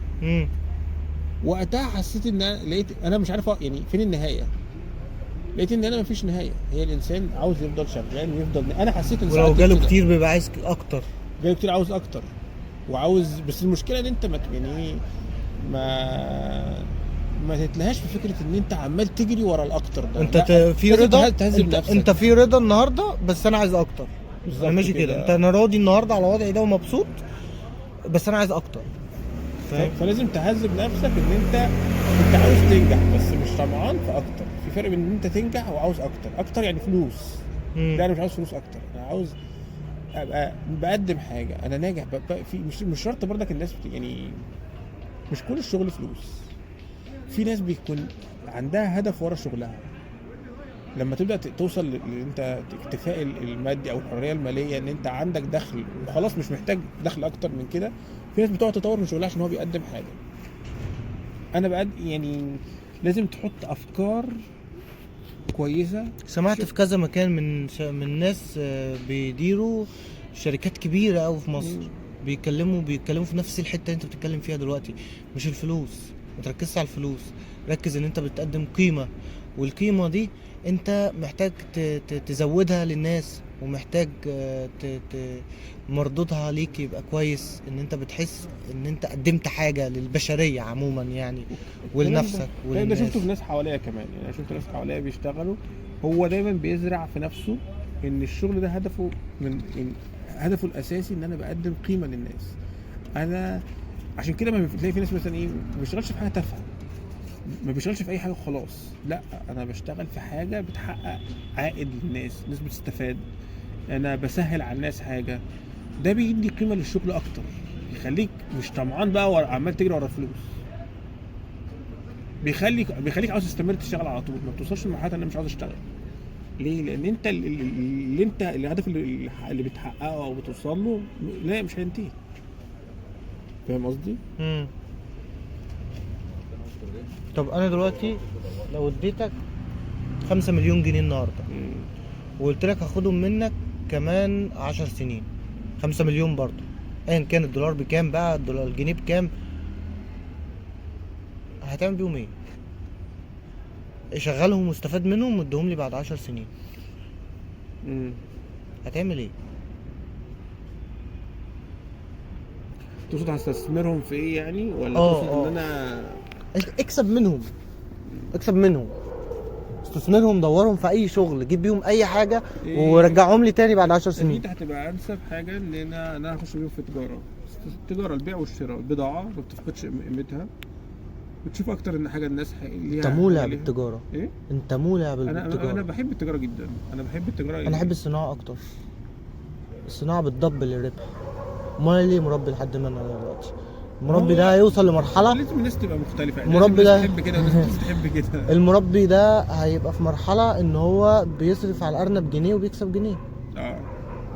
وقتها حسيت ان لقيت انا مش عارف يعني فين النهايه. لقيت ان انا مفيش نهايه. هي الانسان عاوز يفضل شغال ويفضل. انا حسيت ان ولو جاله كتير بيبقى عايز اكتر، جاله كتير عاوز اكتر وعاوز. بس المشكله ان انت ما تتلهاش في فكره ان انت عمال تجري ورا الاكتر ده. انت لا، في لازم رضا، تهذب انت, نفسك. انت في رضا النهارده، بس انا عايز اكتر. بالظبط انا ماشي كده، انت انا راضي النهارده على وضعي ده ومبسوط، بس انا عايز اكتر. فاهم؟ فلازم تهذب نفسك ان انت عاوز تنجح بس مش طمعان في اكتر. في فرق بين ان انت تنجح وعاوز اكتر يعني فلوس. لا انا مش عاوز فلوس اكتر، انا عاوز ابقى بقدم حاجه، انا ناجح في مش شرط برضك الناس يعني مش كل الشغل فلوس. في ناس بيكون عندها هدف ورا شغلها. لما تبدا توصل انت اكتفاء المادي او الحريه الماليه، ان انت عندك دخل وخلاص مش محتاج دخل اكتر من كده، في ناس بتقعد تطور من شغلها عشان هو بيقدم حاجه. انا يعني لازم تحط افكار كويسه. سمعت في كذا مكان من ناس بيديروا شركات كبيره قوي في مصر، بيتكلموا في نفس الحته اللي انت بتتكلم فيها دلوقتي. مش الفلوس، ما تركزش على الفلوس، ركز ان انت بتقدم قيمه، والقيمه دي انت محتاج تزودها للناس، ومحتاج مردودها ليك يبقى كويس، ان انت بتحس ان انت قدمت حاجه للبشريه عموما يعني، ولنفسك ده وللناس. شفته في ناس حواليا كمان، يعني انا شفت ناس حواليا بيشتغلوا، هو دايما بيزرع في نفسه ان الشغل ده هدفه هدفه الاساسي ان انا بقدم قيمه للناس. انا عشان كده ما بتلاقي في ناس مثلا ايه ما بيشتغلش في حاجه تافهه، ما بيشتغلش في اي حاجه وخلاص، لا انا بشتغل في حاجه بتحقق عائد للناس، الناس بتستفاد، انا بسهل على الناس حاجه. ده بيدي قيمه للشغل اكتر، يخليك مش طمعان بقى عمال تجري ورا الفلوس، بيخليك عاوز تستمر تشتغل على طول، ما بتوصلش لمرحله ان انا مش عاوز اشتغل. ليه؟ لان انت الهدف اللي بتحققه او بتوصل له لا مش هينتهي. فاهم قصدي؟ طب انا دلوقتي لو اديتك 5 مليون جنيه النهارده، وقلت لك هاخدهم منك كمان 10 سنين، 5 مليون برضه ايا كان الدولار بكام بقى، الجنيه بكام، هتعمل بيهم ايه؟ شغلهم واستفاد منهم واديهم لي بعد 10 سنين، هتعمل ايه؟ تقصد هستثمرهم في ايه يعني، ولا تقصد ان انا اكسب منهم، استثمرهم، دورهم في اي شغل، جيب بيهم اي حاجه ورجعهم لي تاني بعد 10 سنين. دي هتبقى انسب حاجه ان انا هخش بيهم في التجاره، البيع والشراء، البضاعه ما بتفقدش قيمتها، بتشوف اكتر ان حاجه الناس ليها. انت مولع بالتجاره. ايه؟ انت مولع بالتجاره. انا بحب التجاره جدا، انا بحب التجاره. انا احب الصناعه اكتر، الصناعه بتدبل الربح. امال ليه مربي لحد ما انا دلوقتي؟ المربي ده هيوصل لمرحله لازم الناس تبقى مختلفه، يعني المربي ده تحب كده والناس تحب كده. المربي ده هيبقى في مرحله ان هو بيصرف على الارنب جنيه وبيكسب جنيه.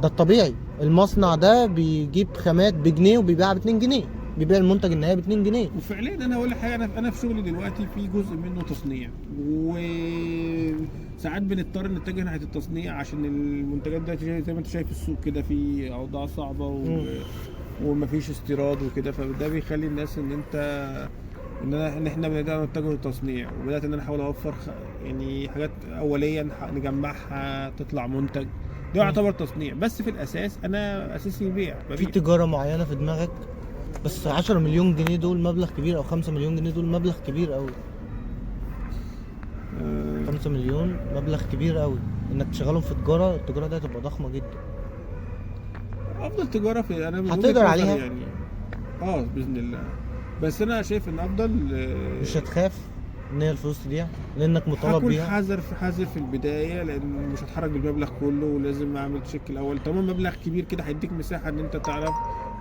ده الطبيعي. المصنع ده بيجيب خامات بجنيه وبيبيعها ب2 جنيه، بيبيع المنتج النهائي ب2 جنيه. وفعليا انا هقول لك حاجه، انا في شغلي دلوقتي في جزء منه تصنيع، وساعات بنضطر نتجه ناحيه التصنيع عشان المنتجات ده زي ما انت شايف السوق كده في اوضاع صعبه ومفيش استيراد وكده، فده بيخلي الناس ان احنا بدأنا نتجه للتصنيع، وبدات ان انا احاول اوفر يعني حاجات اوليه نجمعها تطلع منتج، ده يعتبر تصنيع. بس في الاساس انا اساسي بيع. في تجاره معينه في دماغك؟ بس 10 مليون جنيه دول مبلغ كبير، او 5 مليون جنيه دول مبلغ كبير قوي. 5 مليون مبلغ كبير قوي، انك تشغلهم في التجاره دي هتبقى ضخمه جدا. افضل تجاره في انا هتقدر عليها يعني باذن الله، بس انا شايف ان افضل. مش هتخاف ان هي الفلوس تضيع لانك مطالب بيها؟ هكون حذر في البدايه، لان مش هتحرك بالمبلغ كله، ولازم اعمل تشيك الاول. طالما مبلغ كبير كده هيديك مساحه ان انت تعرف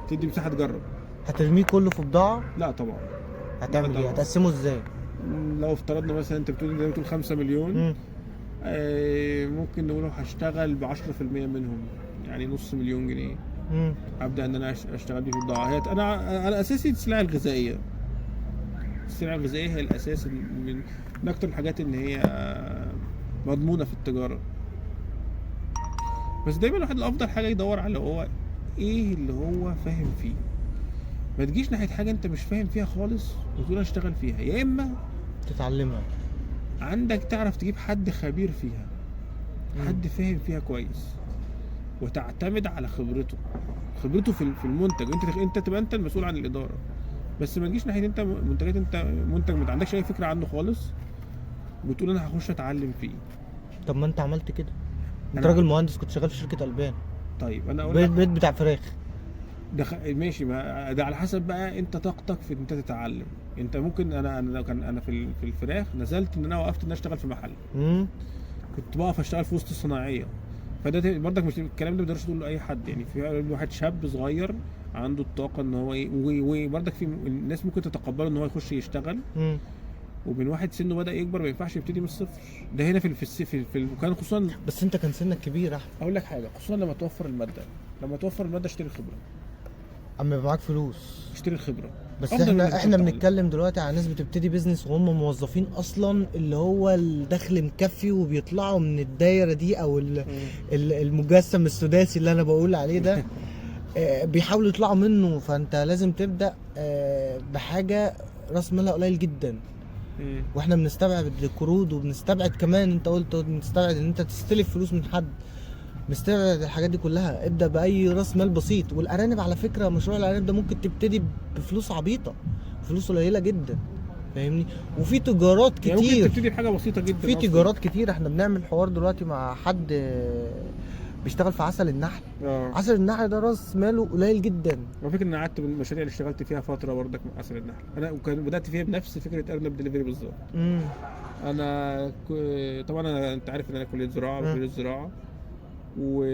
تدي مساحه تجرب. هترميه كله في بضاعه؟ لا طبعا. هتعمل ايه؟ هتقسمه ازاي؟ لو افترضنا مثلا انت بتقول 5 مليون، ممكن نقول هشتغل ب 10% منهم، يعني نص مليون جنيه. ابدا ان انا اشتغل بيه في البضاعه. هي انا اساسي السلع الغذائيه. السلع الغذائيه هي الاساس من اكتر الحاجات ان هي مضمونه في التجاره. بس دايما الواحد الافضل حاجه يدور على هو ايه اللي هو فاهم فيه. ما تجيش ناحيه حاجه انت مش فاهم فيها خالص وتقول اشتغل فيها، يا اما تتعلمها. عندك تعرف تجيب حد خبير فيها، حد فاهم فيها كويس، وتعتمد على خبرته في المنتج. انت تبقى انت المسؤول عن الاداره. بس ما تجيش ناحيه انت منتجات، انت منتج ما عندكش اي فكره عنه خالص وتقول انا هخش اتعلم فيه. طب ما انت عملت كده، انت أنا- راجل مهندس كنت شغال في شركه البان، طيب انا اقول بيت لك بيت بتاع فراخ. ماشي، ما ده على حسب بقى انت طاقتك في ان انت تتعلم. انت ممكن انا في الفراخ نزلت ان انا وقفت ان أنا اشتغل في محل، امم كنت بقف اشتغل في وسط الصناعيه. فده برضك مش الكلام ده ما تقدرش تقول لاي حد، يعني في واحد شاب صغير عنده الطاقه ان هو ايه، وبرضك في الناس ممكن تتقبله ان هو يخش يشتغل. امم ومن واحد سنه بدا يكبر ما ينفعش يبتدي من الصفر. ده هنا في المكان خصوصا. بس انت كان سنك كبير يا احمد، اقول لك حاجه، خصوصا لما توفر الماده، اشتري الخبره، اما يبقى معاك فلوس. اشتري الخبره. بس أفضل من إنك احنا تتعلم. بنتكلم دلوقتي على ناس بتبتدي بيزنس وهم موظفين اصلا، اللي هو الدخل مكفي وبيطلعوا من الدايره دي، او المجسم السداسي اللي انا بقول عليه ده. بيحاولوا يطلعوا منه. فانت لازم تبدا بحاجه راس مالها قليل جدا. واحنا بنستبعد القروض، وبنستبعد كمان انت قلت بنستبعد ان انت تستلف فلوس من حد، مستبعد الحاجات دي كلها. ابدا باي راس مال بسيط. والارانب على فكره، مشروع الارانب ده ممكن تبتدي بفلوس عبيطه، فلوس قليله جدا، فاهمني. وفي تجارات يعني ممكن كتير، تبتدي بحاجه بسيطه جدا. في أصلاً. تجارات كتير. احنا بنعمل حوار دلوقتي مع حد بيشتغل في عسل النحل. عسل النحل ده راس ماله قليل جدا. على فكره انا قعدت من المشاريع اللي اشتغلت فيها فتره برضك مع عسل النحل، انا وكان بدات فيها بنفس فكره ارنب دليفري بالظبط. انا طبعا انت عارف ان انا كليه زراعه، كليه زراعه و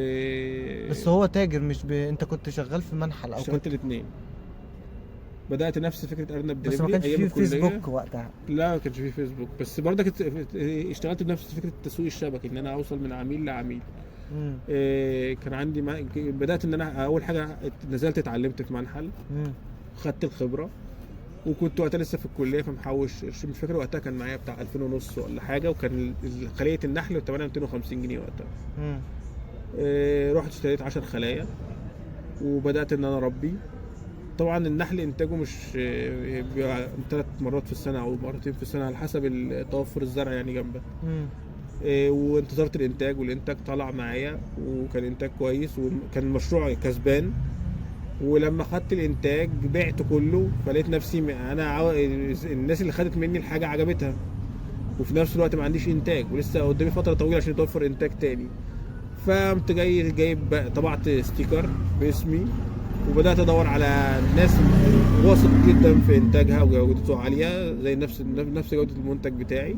بس هو تاجر، مش انت كنت شغال في منحل او اشتغلت الاثنين. بدات نفس فكره ارنب بس ما دليفري كانش ايام فيه الكليه. فيسبوك وقتها. لا ما كانش فيه فيسبوك، بس برضك اشتغلت بنفس فكره التسويق الشبكي، ان انا اوصل من عميل لعميل. كان عندي بدات ان انا اول حاجه نزلت اتعلمت في منحل، خدت الخبره، وكنت وقتها لسه في الكليه فمحوش، مش فاكر وقتها كان معايا بتاع 2000 ونص ولا حاجه، وكان خليه النحل بثمنها 250 جنيه وقتها. رحت اشتريت 10 خلايا وبدات ان انا اربي. طبعا النحل انتاجه مش بيبقى 3 مرات في السنه او مرتين في السنه على حسب توفر الزرع يعني جنبك. وانتظرت الانتاج، والانتاج طلع معايا وكان انتاج كويس وكان المشروع كسبان. ولما خدت الانتاج بعت كله، فلقيت نفسي الناس اللي خدت مني الحاجه عجبتها، وفي نفس الوقت ما عنديش انتاج ولسه قدامي فتره طويله عشان اتوفر انتاج تاني. فقمت جايب طبعت ستيكر باسمي، وبدات ادور على ناس واثق جدا في انتاجها وجودته عاليه زي نفس جوده المنتج بتاعي،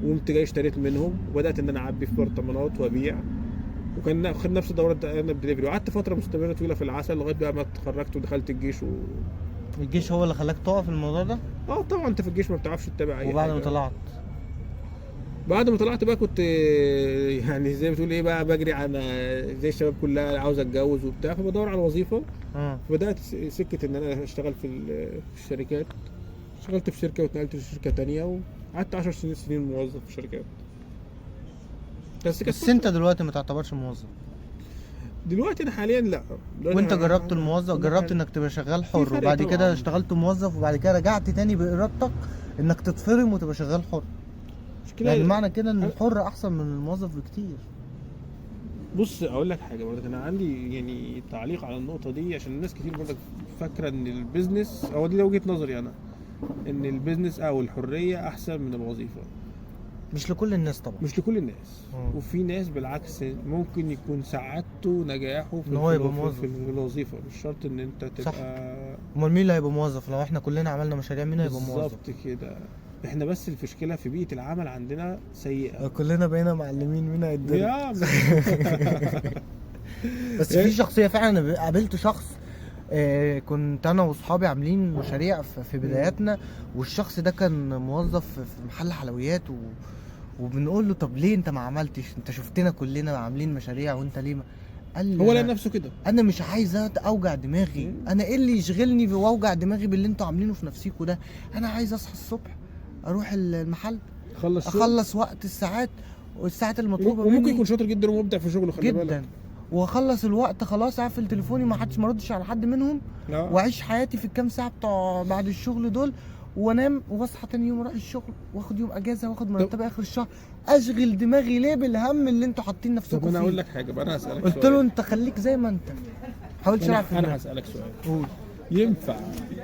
وقمت جاي اشتريت منهم وبدات ان انا اعبي في برطمانات وابيع. وكان خد نفس دوره ارنب دليفري، وقعدت فتره مستمره طويله في العسل لغايه بقى ما اتخرجت ودخلت الجيش الجيش هو اللي خلاك تقف في الموضوع ده؟ طبعا انت في الجيش ما بتعرفش تتابع اي وبعد حاجه. ما طلعت بقى كنت يعني زي ما بتقول ايه بقى، بجري على زي الشباب كلها عاوز اتجوز وبتاع، فبدور على وظيفه. فبدات سكه ان انا اشتغل في الشركات. اشتغلت في شركه واتنقلت لشركه تانية، وقعدت 10 سنين موظف في شركات. بس انت دلوقتي ما تعتبرش موظف دلوقتي، انا حاليا لا. وانت جربت الموظف، جربت انك تبقى شغال حر، وبعد كده اشتغلت موظف، وبعد كده رجعت تاني بارادتك انك تتفرم وتبقى شغال حر. يعني معنى كده ان الحر احسن من الموظف بكتير. بص اقول لك حاجه برضه، انا عندي يعني تعليق على النقطه دي، عشان الناس كتير برضه فاكره ان البيزنس، او دي وجهه نظري انا، ان البيزنس او الحريه احسن من الوظيفه. مش لكل الناس طبعا، مش لكل الناس. وفي ناس بالعكس ممكن يكون سعادته نجاحه ان هو يبقى موظف في الوظيفه، مش شرط ان انت تبقى. امال مين اللي هيبقى موظف؟ لو احنا كلنا عملنا مشاريع مين هيبقى موظف؟ بالظبط كده. احنا بس المشكله في بيئه العمل عندنا سيئه. كلنا بقينا معلمين، مين هيتضرب؟ بس إيه؟ في شخصيه فعلا. انا قابلت شخص كنت انا واصحابي عاملين مشاريع في بداياتنا، والشخص ده كان موظف في محل حلويات وبنقول له طب ليه انت ما عملتش؟ انت شفتنا كلنا عاملين مشاريع وانت ليه ما؟ قال لي هو لقى نفسه كده. انا مش عايز اوجع دماغي. انا ايه اللي يشغلني واوجع دماغي باللي انتوا عاملينه في نفسيكوا ده؟ انا عايز اصحى الصبح اروح المحل، اخلص وقت الساعات والساعات المطلوبه مني، وممكن يكون شاطر جدا ومبدع في شغله، خلي بالك جدا، واخلص الوقت خلاص، اقفل تليفوني ما ردش على حد منهم، واعيش حياتي في الكام ساعه بتوع بعد الشغل دول، وانام واصحى تاني يوم اروح الشغل، واخد يوم اجازه، واخد مرتبي اخر الشهر. اشغل دماغي ليه بالهم اللي انتوا حاطين نفسكم فيه؟ طب انا اقول لك حاجه بقى، انا هسالك قلت له انت خليك زي ما انت، حاولش تلعب في انا هسالك سؤال. قول. ينفع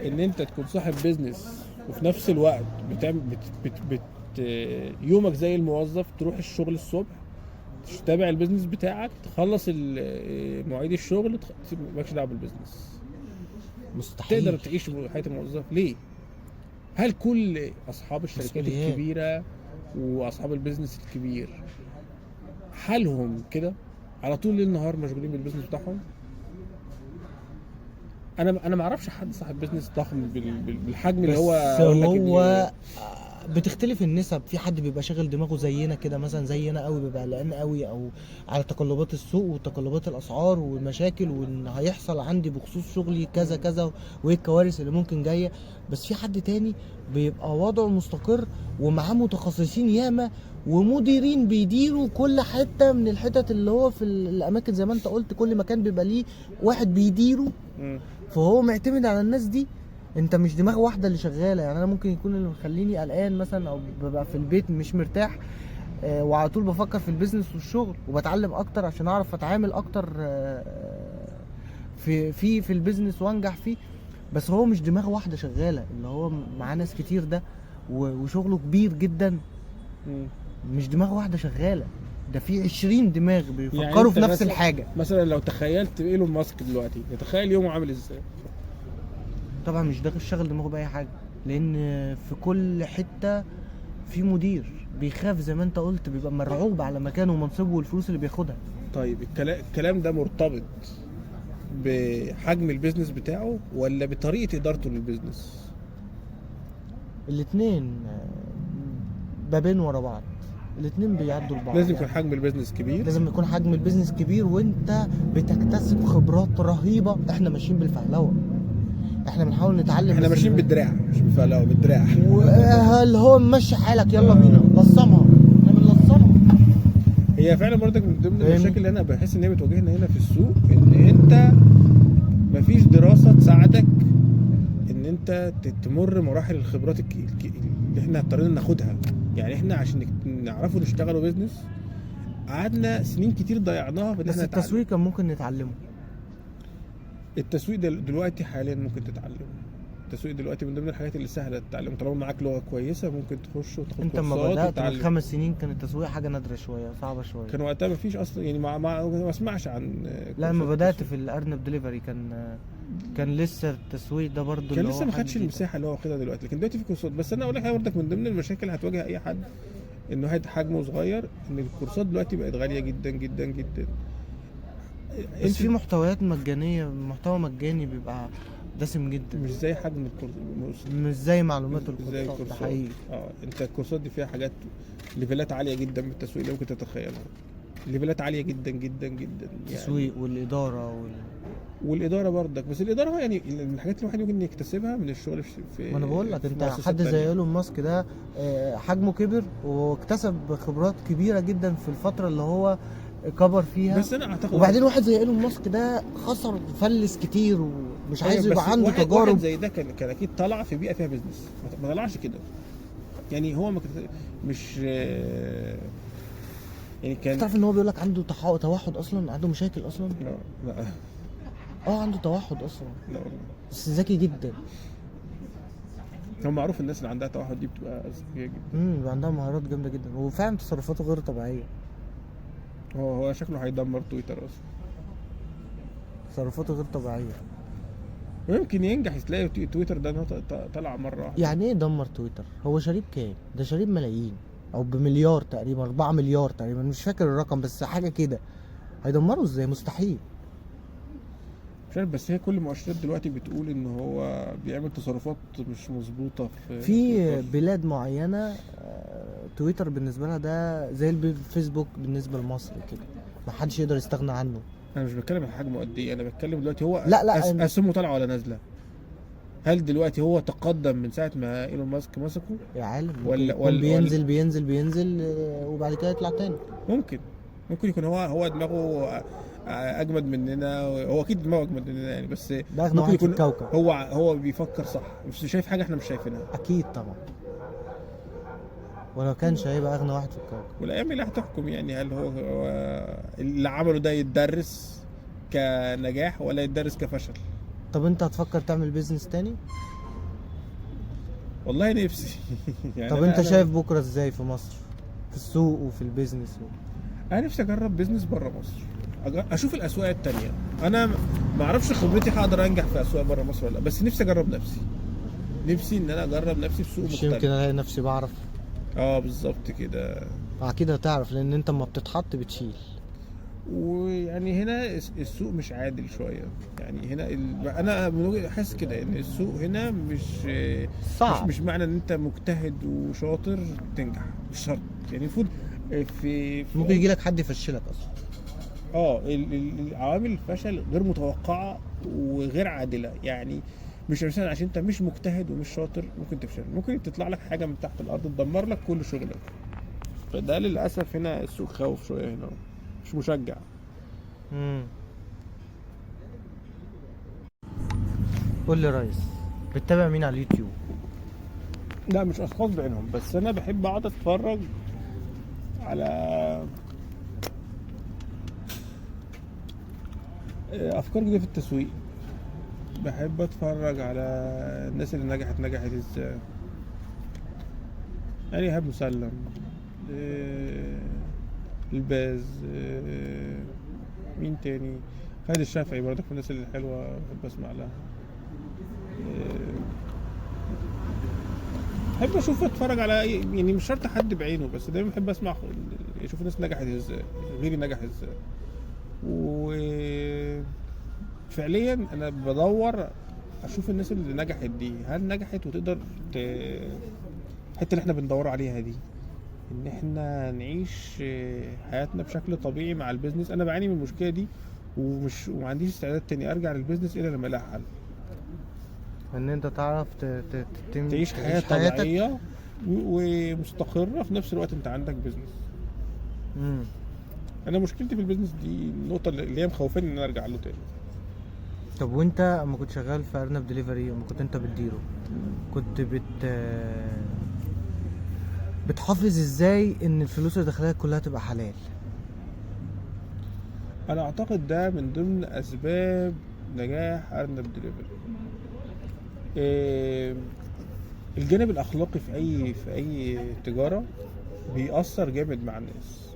ان انت تكون صاحب بيزنس وفي نفس الوقت بتعمل يومك زي الموظف، تروح الشغل الصبح تتابع البيزنس بتاعك، تخلص مواعيد الشغل، مالكش دعوه بالبيزنس، مستحيل. تقدر تعيش حياه الموظف؟ ليه؟ هل كل اصحاب الشركات مسؤوليات. الكبيره واصحاب البيزنس الكبير حالهم كده على طول ليل نهار مشغولين بالبيزنس بتاعهم؟ انا ما اعرفش حد صاحب بيزنس ضخم بالحجم اللي هو بس أقول لك هو بتختلف النسب. في حد بيبقى شاغل دماغه زينا كده مثلا، زينا قوي، بيبقى قلقان قوي او على تقلبات السوق وتقلبات الاسعار والمشاكل، وان هيحصل عندي بخصوص شغلي كذا كذا وايه الكوارث اللي ممكن جايه. بس في حد تاني بيبقى وضعه مستقر ومعاه متخصصين ياما ومديرين بيديروا كل حته من الحتت اللي هو في الاماكن، زي ما انت قلت كل مكان بيبقى ليه واحد بيديره، فهو معتمد على الناس دي. انت مش دماغ واحده اللي شغاله. يعني انا ممكن يكون اللي مخليني قلقان مثلا او ببقى في البيت مش مرتاح وعلى طول بفكر في البيزنس والشغل وبتعلم اكتر عشان اعرف اتعامل اكتر في البيزنس وانجح فيه. بس هو مش دماغ واحده شغاله، اللي هو معاه ناس كتير ده وشغله كبير جدا، مش دماغ واحده شغاله، ده في 20 دماغ بيفكروا يعني في نفس الحاجه. مثلا لو تخيلت ايلون ماسك دلوقتي، تخيل يومه عامل ازاي؟ طبعا مش داخل شغل دماغه باي حاجه، لان في كل حته في مدير بيخاف زي ما انت قلت، بيبقى مرعوب على مكانه ومنصبه والفلوس اللي بياخدها. طيب الكلام ده مرتبط بحجم البيزنس بتاعه ولا بطريقه ادارته للبيزنس؟ الاتنين بابين ورا بعض، الاتنين بيعدوا لبعض. لازم يكون حجم البيزنس كبير، لازم يكون حجم البيزنس كبير وانت بتكتسب خبرات رهيبه. احنا ماشيين بالفهلوه، احنا بنحاول نتعلم، احنا ماشيين بالدراع، مش بالفهلوه، بالدراع. اللي هو ماشي حالك يلا بينا لصمها، احنا بنلصمها. هي فعلا برضك من ضمن المشاكل اللي انا بحس ان هي بتواجهنا هنا في السوق، ان انت مفيش دراسه تساعدك ان انت تمر مراحل الخبرات اللي احنا اضطرينا ناخدها. يعني احنا عشان نعرفوا نشتغلوا بيزنس قعدنا سنين كتير ضيعناها في ان بس احنا التسويق كان ممكن نتعلمه. التسويق دلوقتي حاليا ممكن تتعلمه. التسويق دلوقتي من ضمن الحاجات اللي سهله تتعلم، طالما معاك لغه كويسه ممكن تخش وتاخد انت لما كورسات بدات وتتعلم. من 5 سنين كان التسويق حاجه نادره شويه، صعبه شويه. كان وقتها ما فيش اصلا، يعني ما اسمعش عن لا لما كورسات بدات تسويق. في الارنب دليفري كان لسه التسويق ده برضو كان اللي لسه هو ما خدش حاجة المساحه اللي هو واخدها دلوقتي، لكن دلوقتي في كورسات. بس انا اقول لك حاجه برضك من ضمن المشاكل اللي هتواجه اي حد ان واحد حجمه صغير، ان الكورسات دلوقتي بقت غاليه جدا جدا جدا. بس في محتويات مجانيه، محتوى مجاني بيبقى دسم جدا، مش زي حجم الكورس، مش زي معلومات زي الكورسات. ده الكورسات. حقيقي. انت الكورسات دي فيها حاجات ليفلات عاليه جدا من التسويق اللي ممكن تتخيلها، ليفلات عاليه جدا جدا جدا. التسويق والاداره والاداره برضك. بس الاداره يعني من الحاجات اللي الواحد ممكن يكتسبها من الشغل في ما انا بقول لك في انت مؤسسات حد تانية. زي ايلون ماسك ده حجمه كبر واكتسب خبرات كبيره جدا في الفتره اللي هو كبر فيها. بس انا اعتقد وبعدين واحد زي ايلون ماسك ده خسر فلس كتير ومش عايز بس يبقى عنده واحد تجارب. زي ده كان اكيد طلع في بيئه فيها بيزنس، ما طلعش كده. يعني هو مش يعني كان تعرف ان هو بيقول لك عنده توحد اصلا، عنده مشاكل اصلا. لا عنده توحد اصلا، لا والله. بس ذكي جدا. هو معروف الناس اللي عندها توحد دي بتبقى ذكيه جدا. بيبقى عندها مهارات جامده جدا وفعلا تصرفاته غير طبيعيه. هو شكله هيدمر تويتر اصلا، تصرفاته غير طبيعيه. ويمكن ينجح تلاقي تويتر ده طلع مره واحده. يعني ايه دمر تويتر؟ هو شريب كام؟ ده شريب ملايين او بمليار تقريبا، 4 مليار تقريبا، مش فاكر الرقم بس حاجه كده. هيدمره ازاي؟ مستحيل. مش عارف، بس هي كل المؤشرات دلوقتي بتقول ان هو بيعمل تصرفات مش مظبوطه في في بلاد معينه تويتر بالنسبه لها ده زي الفيسبوك بالنسبه لمصر كده، ما حدش يقدر يستغنى عنه. انا مش بتكلم عن حجمه قد ايه، انا بتكلم دلوقتي هو لا اسهمه طالعه ولا نازله. هل دلوقتي هو تقدم من ساعه ما ايلون ماسك مسكه؟ يا عالم ولا بينزل وبعد كده يطلع تاني. ممكن يكون هو دماغه اجمد مننا. هو اكيد دماغه اجمد مننا يعني، بس ده اغنى ممكن واحد في يكون الكوكب. هو بيفكر صح، مش شايف حاجه احنا مش شايفينها. اكيد طبعا، ولو كانش هيبقى اغنى واحد في الكوكب. والايام اللي هتحكم يعني هل هو اللي عمله ده يتدرس كنجاح ولا يتدرس كفشل. طب انت هتفكر تعمل بيزنس تاني؟ والله نفسي يعني طب انت شايف بكره ازاي في مصر، في السوق وفي البيزنس انا نفسي اجرب بيزنس بره مصر، اشوف الاسواق التانية. انا ما اعرفش خبرتي هقدر انجح في اسواق بره مصر ولا لا، بس نفسي اجرب نفسي. نفسي ان انا اجرب نفسي في سوق مش مختلف. يمكن الاقي نفسي بعرف؟ بالظبط كده. اكيد هتعرف، لان انت اما بتتحط بتشيل. ويعني هنا السوق مش عادل شويه. يعني هنا انا من وجهة حاسس كده ان السوق هنا صعب. مش معنى ان انت مجتهد وشاطر تنجح، مش شرط. يعني المفروض في ممكن يجي لك حد يفشلك اصلا. العوامل الفشل غير متوقعه وغير عادله. يعني مش مثلا عشان انت مش مجتهد ومش شاطر ممكن تفشل، ممكن تطلع لك حاجه من تحت الارض تدمر لك كل شغلك. فده للاسف هنا السوق خوف شويه، هنا مش مشجع. قول لي ريس، بتتابع مين على اليوتيوب؟ لا مش اشخاص بعينهم، بس انا بحب اقعد اتفرج على افكار جديده في التسويق. بحب اتفرج على الناس اللي نجحت ازاي. يعني ايهاب مسلم، الباز، مين تاني، خالد الشافعي برضك من الناس الحلوه بحب اسمع لها. بحب اتفرج على يعني مش شرط حد بعينه، بس دايما بحب اسمع اشوف الناس نجحت ازاي، غيري نجح ازاي. وفعليا انا بدور اشوف الناس اللي نجحت دي هل نجحت وتقدر الحته اللي احنا بندور عليها دي، ان احنا نعيش حياتنا بشكل طبيعي مع البيزنس. انا بعاني من المشكله دي وما عنديش استعداد تاني ارجع للبيزنس الا لما الاقي حل. ان انت تعرف تعيش حياه طبيعيه ومستقره في نفس الوقت انت عندك بيزنس. انا مشكلتي في البيزنس دي النقطه اللي هي مخوفاني ان انا ارجع له تاني. طب وانت اما كنت شغال في ارنب دليفري، اما كنت انت بتديره، كنت بتحافظ ازاي ان الفلوس اللي داخلها كلها تبقى حلال؟ انا اعتقد ده من ضمن اسباب نجاح ارنب دليفري. الجانب الاخلاقي في اي تجاره بيأثر جامد مع الناس.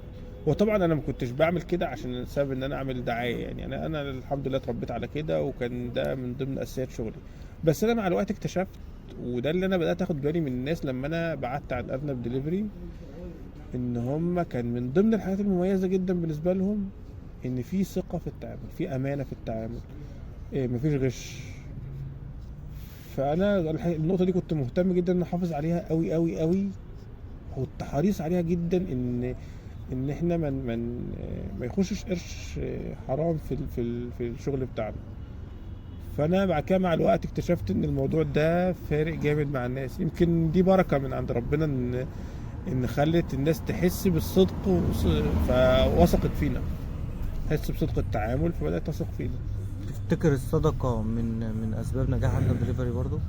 وطبعا انا ما كنتش بعمل كده عشان سبب ان انا اعمل دعايه، يعني انا الحمد لله اتربيت على كده وكان ده من ضمن اساسيات شغلي. بس انا مع الوقت اكتشفت، وده اللي انا بدات اخد بالي من الناس لما انا بعدت عن ارنب دليفري، ان هم كان من ضمن الحاجات المميزه جدا بالنسبه لهم ان في ثقه في التعامل، في امانه في التعامل، مفيش غش. فانا النقطه دي كنت مهتم جدا ان احافظ عليها قوي قوي قوي، وكنت حريص عليها جدا ان احنا ما يخشش قرش حرام في الشغل بتاعنا. فانا بعد كده مع الوقت اكتشفت ان الموضوع ده فارق جامد مع الناس. يمكن دي بركه من عند ربنا ان خلت الناس تحس بالصدق فوثقت فينا، تحس بصدق التعامل فبدات تثق فينا. تفتكر الصدقه من اسباب نجاح ارنب دليفري برضو؟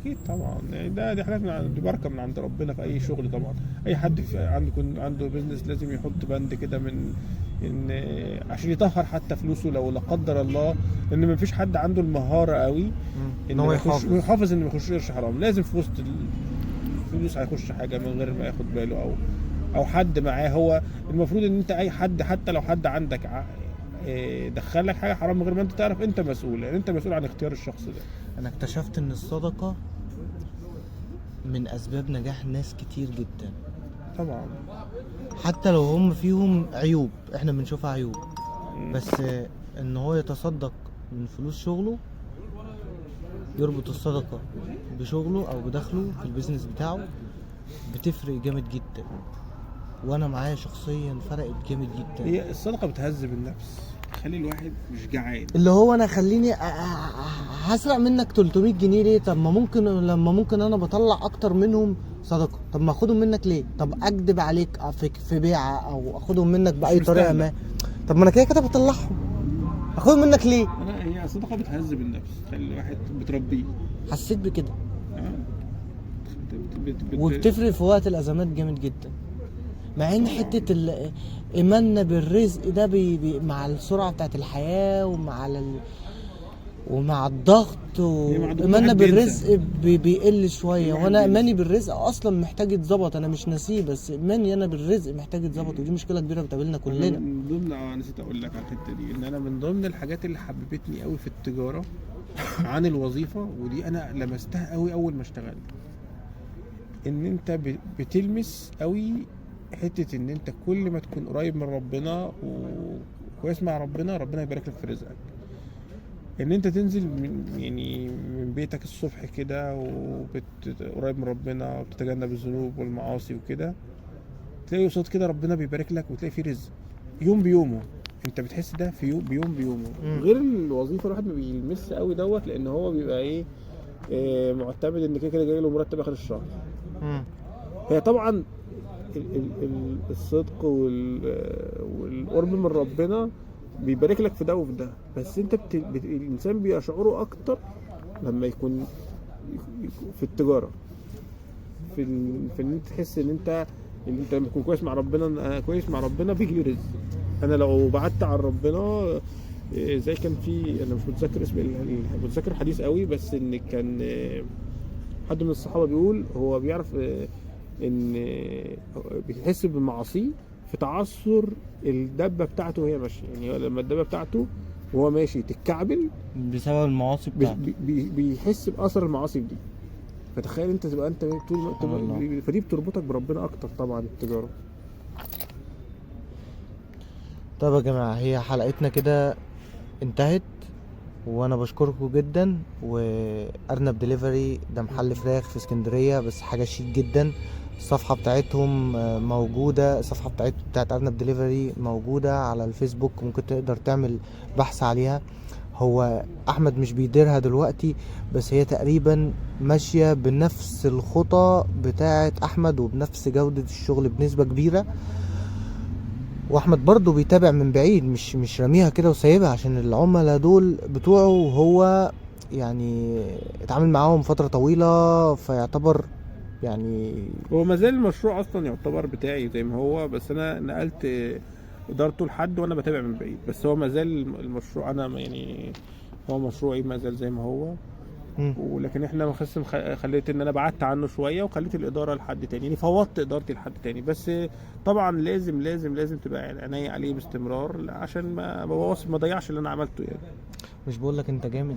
اكيد طبعا، يعني دي حاجات دي بركه من عند ربنا في اي شغل. طبعا اي حد عنده بيزنس لازم يحط بند كده من ان عشان يطهر حتى فلوسه لو لا قدر الله، لان مفيش حد عنده المهاره قوي ان هو يحافظ ان ما يخش قرش حرام. لازم في وسط الفلوس هيخش حاجه من غير ما ياخد باله او حد معاه. هو المفروض ان انت اي حد حتى لو حد عندك دخلك حاجه حرام من غير ما انت تعرف، انت مسؤول، يعني انت مسؤول عن اختيار الشخص ده. انا اكتشفت ان الصدقه من اسباب نجاح ناس كتير جدا طبعا، حتى لو هم فيهم عيوب احنا بنشوفها عيوب، بس ان هو يتصدق من فلوس شغله، يربط الصدقه بشغله او بدخله في البيزنس بتاعه، بتفرق جامد جدا. وانا معايا شخصيا فرقت جامد جدا. هي الصدقه بتهذب النفس، تخلي الواحد مش جعان. اللي هو انا خليني هسرق منك 300 جنيه ليه؟ طب ما ممكن لما ممكن انا بطلع اكتر منهم صدقه، طب ما اخدهم منك ليه؟ طب اكدب عليك في بيعه او اخدهم منك باي طريقه ما، طب ما انا كده بطلعهم، اخدهم منك ليه؟ هي الصدقه بتهذب النفس، تخلي الواحد بتربيه. حسيت بكده. وبتفرق في وقت الازمات جامد جدا. مع ان حته ايماننا بالرزق ده مع السرعه بتاعت الحياه ومع ومع الضغط مع الضغط وايماننا الواحد بينسى. بالرزق بيقل شويه، الواحد وانا بينسى. ايماني بالرزق اصلا محتاج يتظبط، انا مش ناسيه، بس ايماني انا بالرزق محتاج يتظبط، ودي مشكله كبيره بتقابلنا أنا كلنا. من ضمن نسيت اقول لك على الحته دي، ان انا من ضمن الحاجات اللي حببتني قوي في التجاره عن الوظيفه، ودي انا لمستها قوي اول ما اشتغلت، ان انت بتلمس قوي حته ان انت كل ما تكون قريب من ربنا وكويس مع ربنا، ربنا يبارك لك في رزقك. ان انت تنزل من بيتك الصبح كده قريب من ربنا وبتتجنب الذنوب والمعاصي وكده، تلاقي قصاد كده ربنا بيبارك لك وتلاقي فيه رزق يوم بيومه. انت بتحس ده في يوم بيومه. غير الوظيفه الواحد ما بيلمس قوي دوت، لان هو بيبقى معتمد ان كده جاي له مرتب اخر الشهر. هي طبعا الصدق والقرب من ربنا بيبارك لك في ده وفي ده، بس انت الانسان بيشعره اكتر لما يكون في التجاره، في ان انت تحس ان انت لما تكون كويس مع ربنا. انا كويس مع ربنا بيجي لي رزق. انا لو بعدت عن ربنا، زي كان في، انا مش متذكر اسم متذكر حديث قوي، بس ان كان حد من الصحابه بيقول هو بيعرف ان بيحس بالمعاصي في تعثر الدبه بتاعته وهي ماشيه. يعني لما الدبه بتاعته وهو ماشي تتكعبل بسبب المعاصي بتاعته، بيحس باثر المعاصي دي. فتخيل انت تبقى انت طول فدي بتربطك بربنا اكتر طبعا التجاره. طب يا جماعه، هي حلقتنا كده انتهت، وانا بشكركم جدا. وارنب دليفري ده محل فراخ في اسكندريه، بس حاجه شيك جدا. الصفحه بتاعتهم موجوده، الصفحه بتاعت ارنب دليفري موجوده على الفيسبوك، ممكن تقدر تعمل بحث عليها. هو احمد مش بيديرها دلوقتي، بس هي تقريبا ماشيه بنفس الخطى بتاعت احمد وبنفس جوده الشغل بنسبه كبيره. واحمد برضو بيتابع من بعيد، مش راميها كده وسايبها، عشان العملاء دول بتوعه، وهو يعني اتعامل معاهم فترة طويلة، فيعتبر يعني هو ما زال المشروع اصلا يعتبر بتاعي زي ما هو، بس انا نقلت ادارته لحد وانا بتابع من بعيد. بس هو ما زال المشروع، انا يعني هو مشروعي ما زال زي ما هو. ولكن احنا خليت ان انا بعدت عنه شويه وخليت الاداره لحد تاني، يعني فوضت ادارتي لحد تاني. بس طبعا لازم تبقى عينيا عليه باستمرار، عشان ما ضيعش اللي انا عملته يعني. مش بقول لك انت جامد.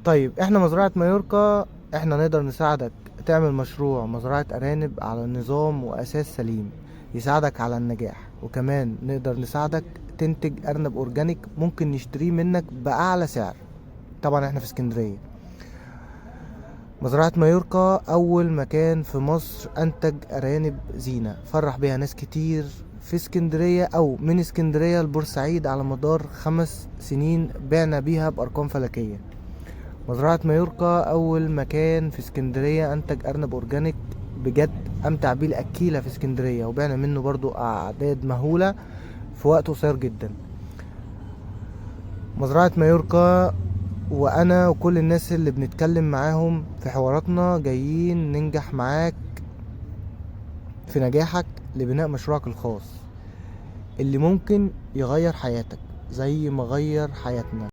طيب احنا مزرعة مايوركا، احنا نقدر نساعدك تعمل مشروع مزرعة ارانب على نظام واساس سليم يساعدك على النجاح، وكمان نقدر نساعدك تنتج ارنب اورجانيك ممكن نشتريه منك باعلى سعر. طبعا احنا في اسكندرية. مزرعة مايوركا اول مكان في مصر انتج ارانب زينة، فرح بيها ناس كتير في اسكندرية او من اسكندرية لبورسعيد على مدار 5 سنين، بعنا بيها بارقام فلكية. مزرعة مايوركا اول مكان في اسكندرية انتج ارنب اورجانيك، بجد امتع بيه الاكيلة في اسكندرية، وبعنا منه برضو اعداد مهولة في وقت قصير جدا. مزرعة مايوركا وانا وكل الناس اللي بنتكلم معاهم في حواراتنا جايين ننجح معاك في نجاحك لبناء مشروعك الخاص اللي ممكن يغير حياتك زي ما غير حياتنا.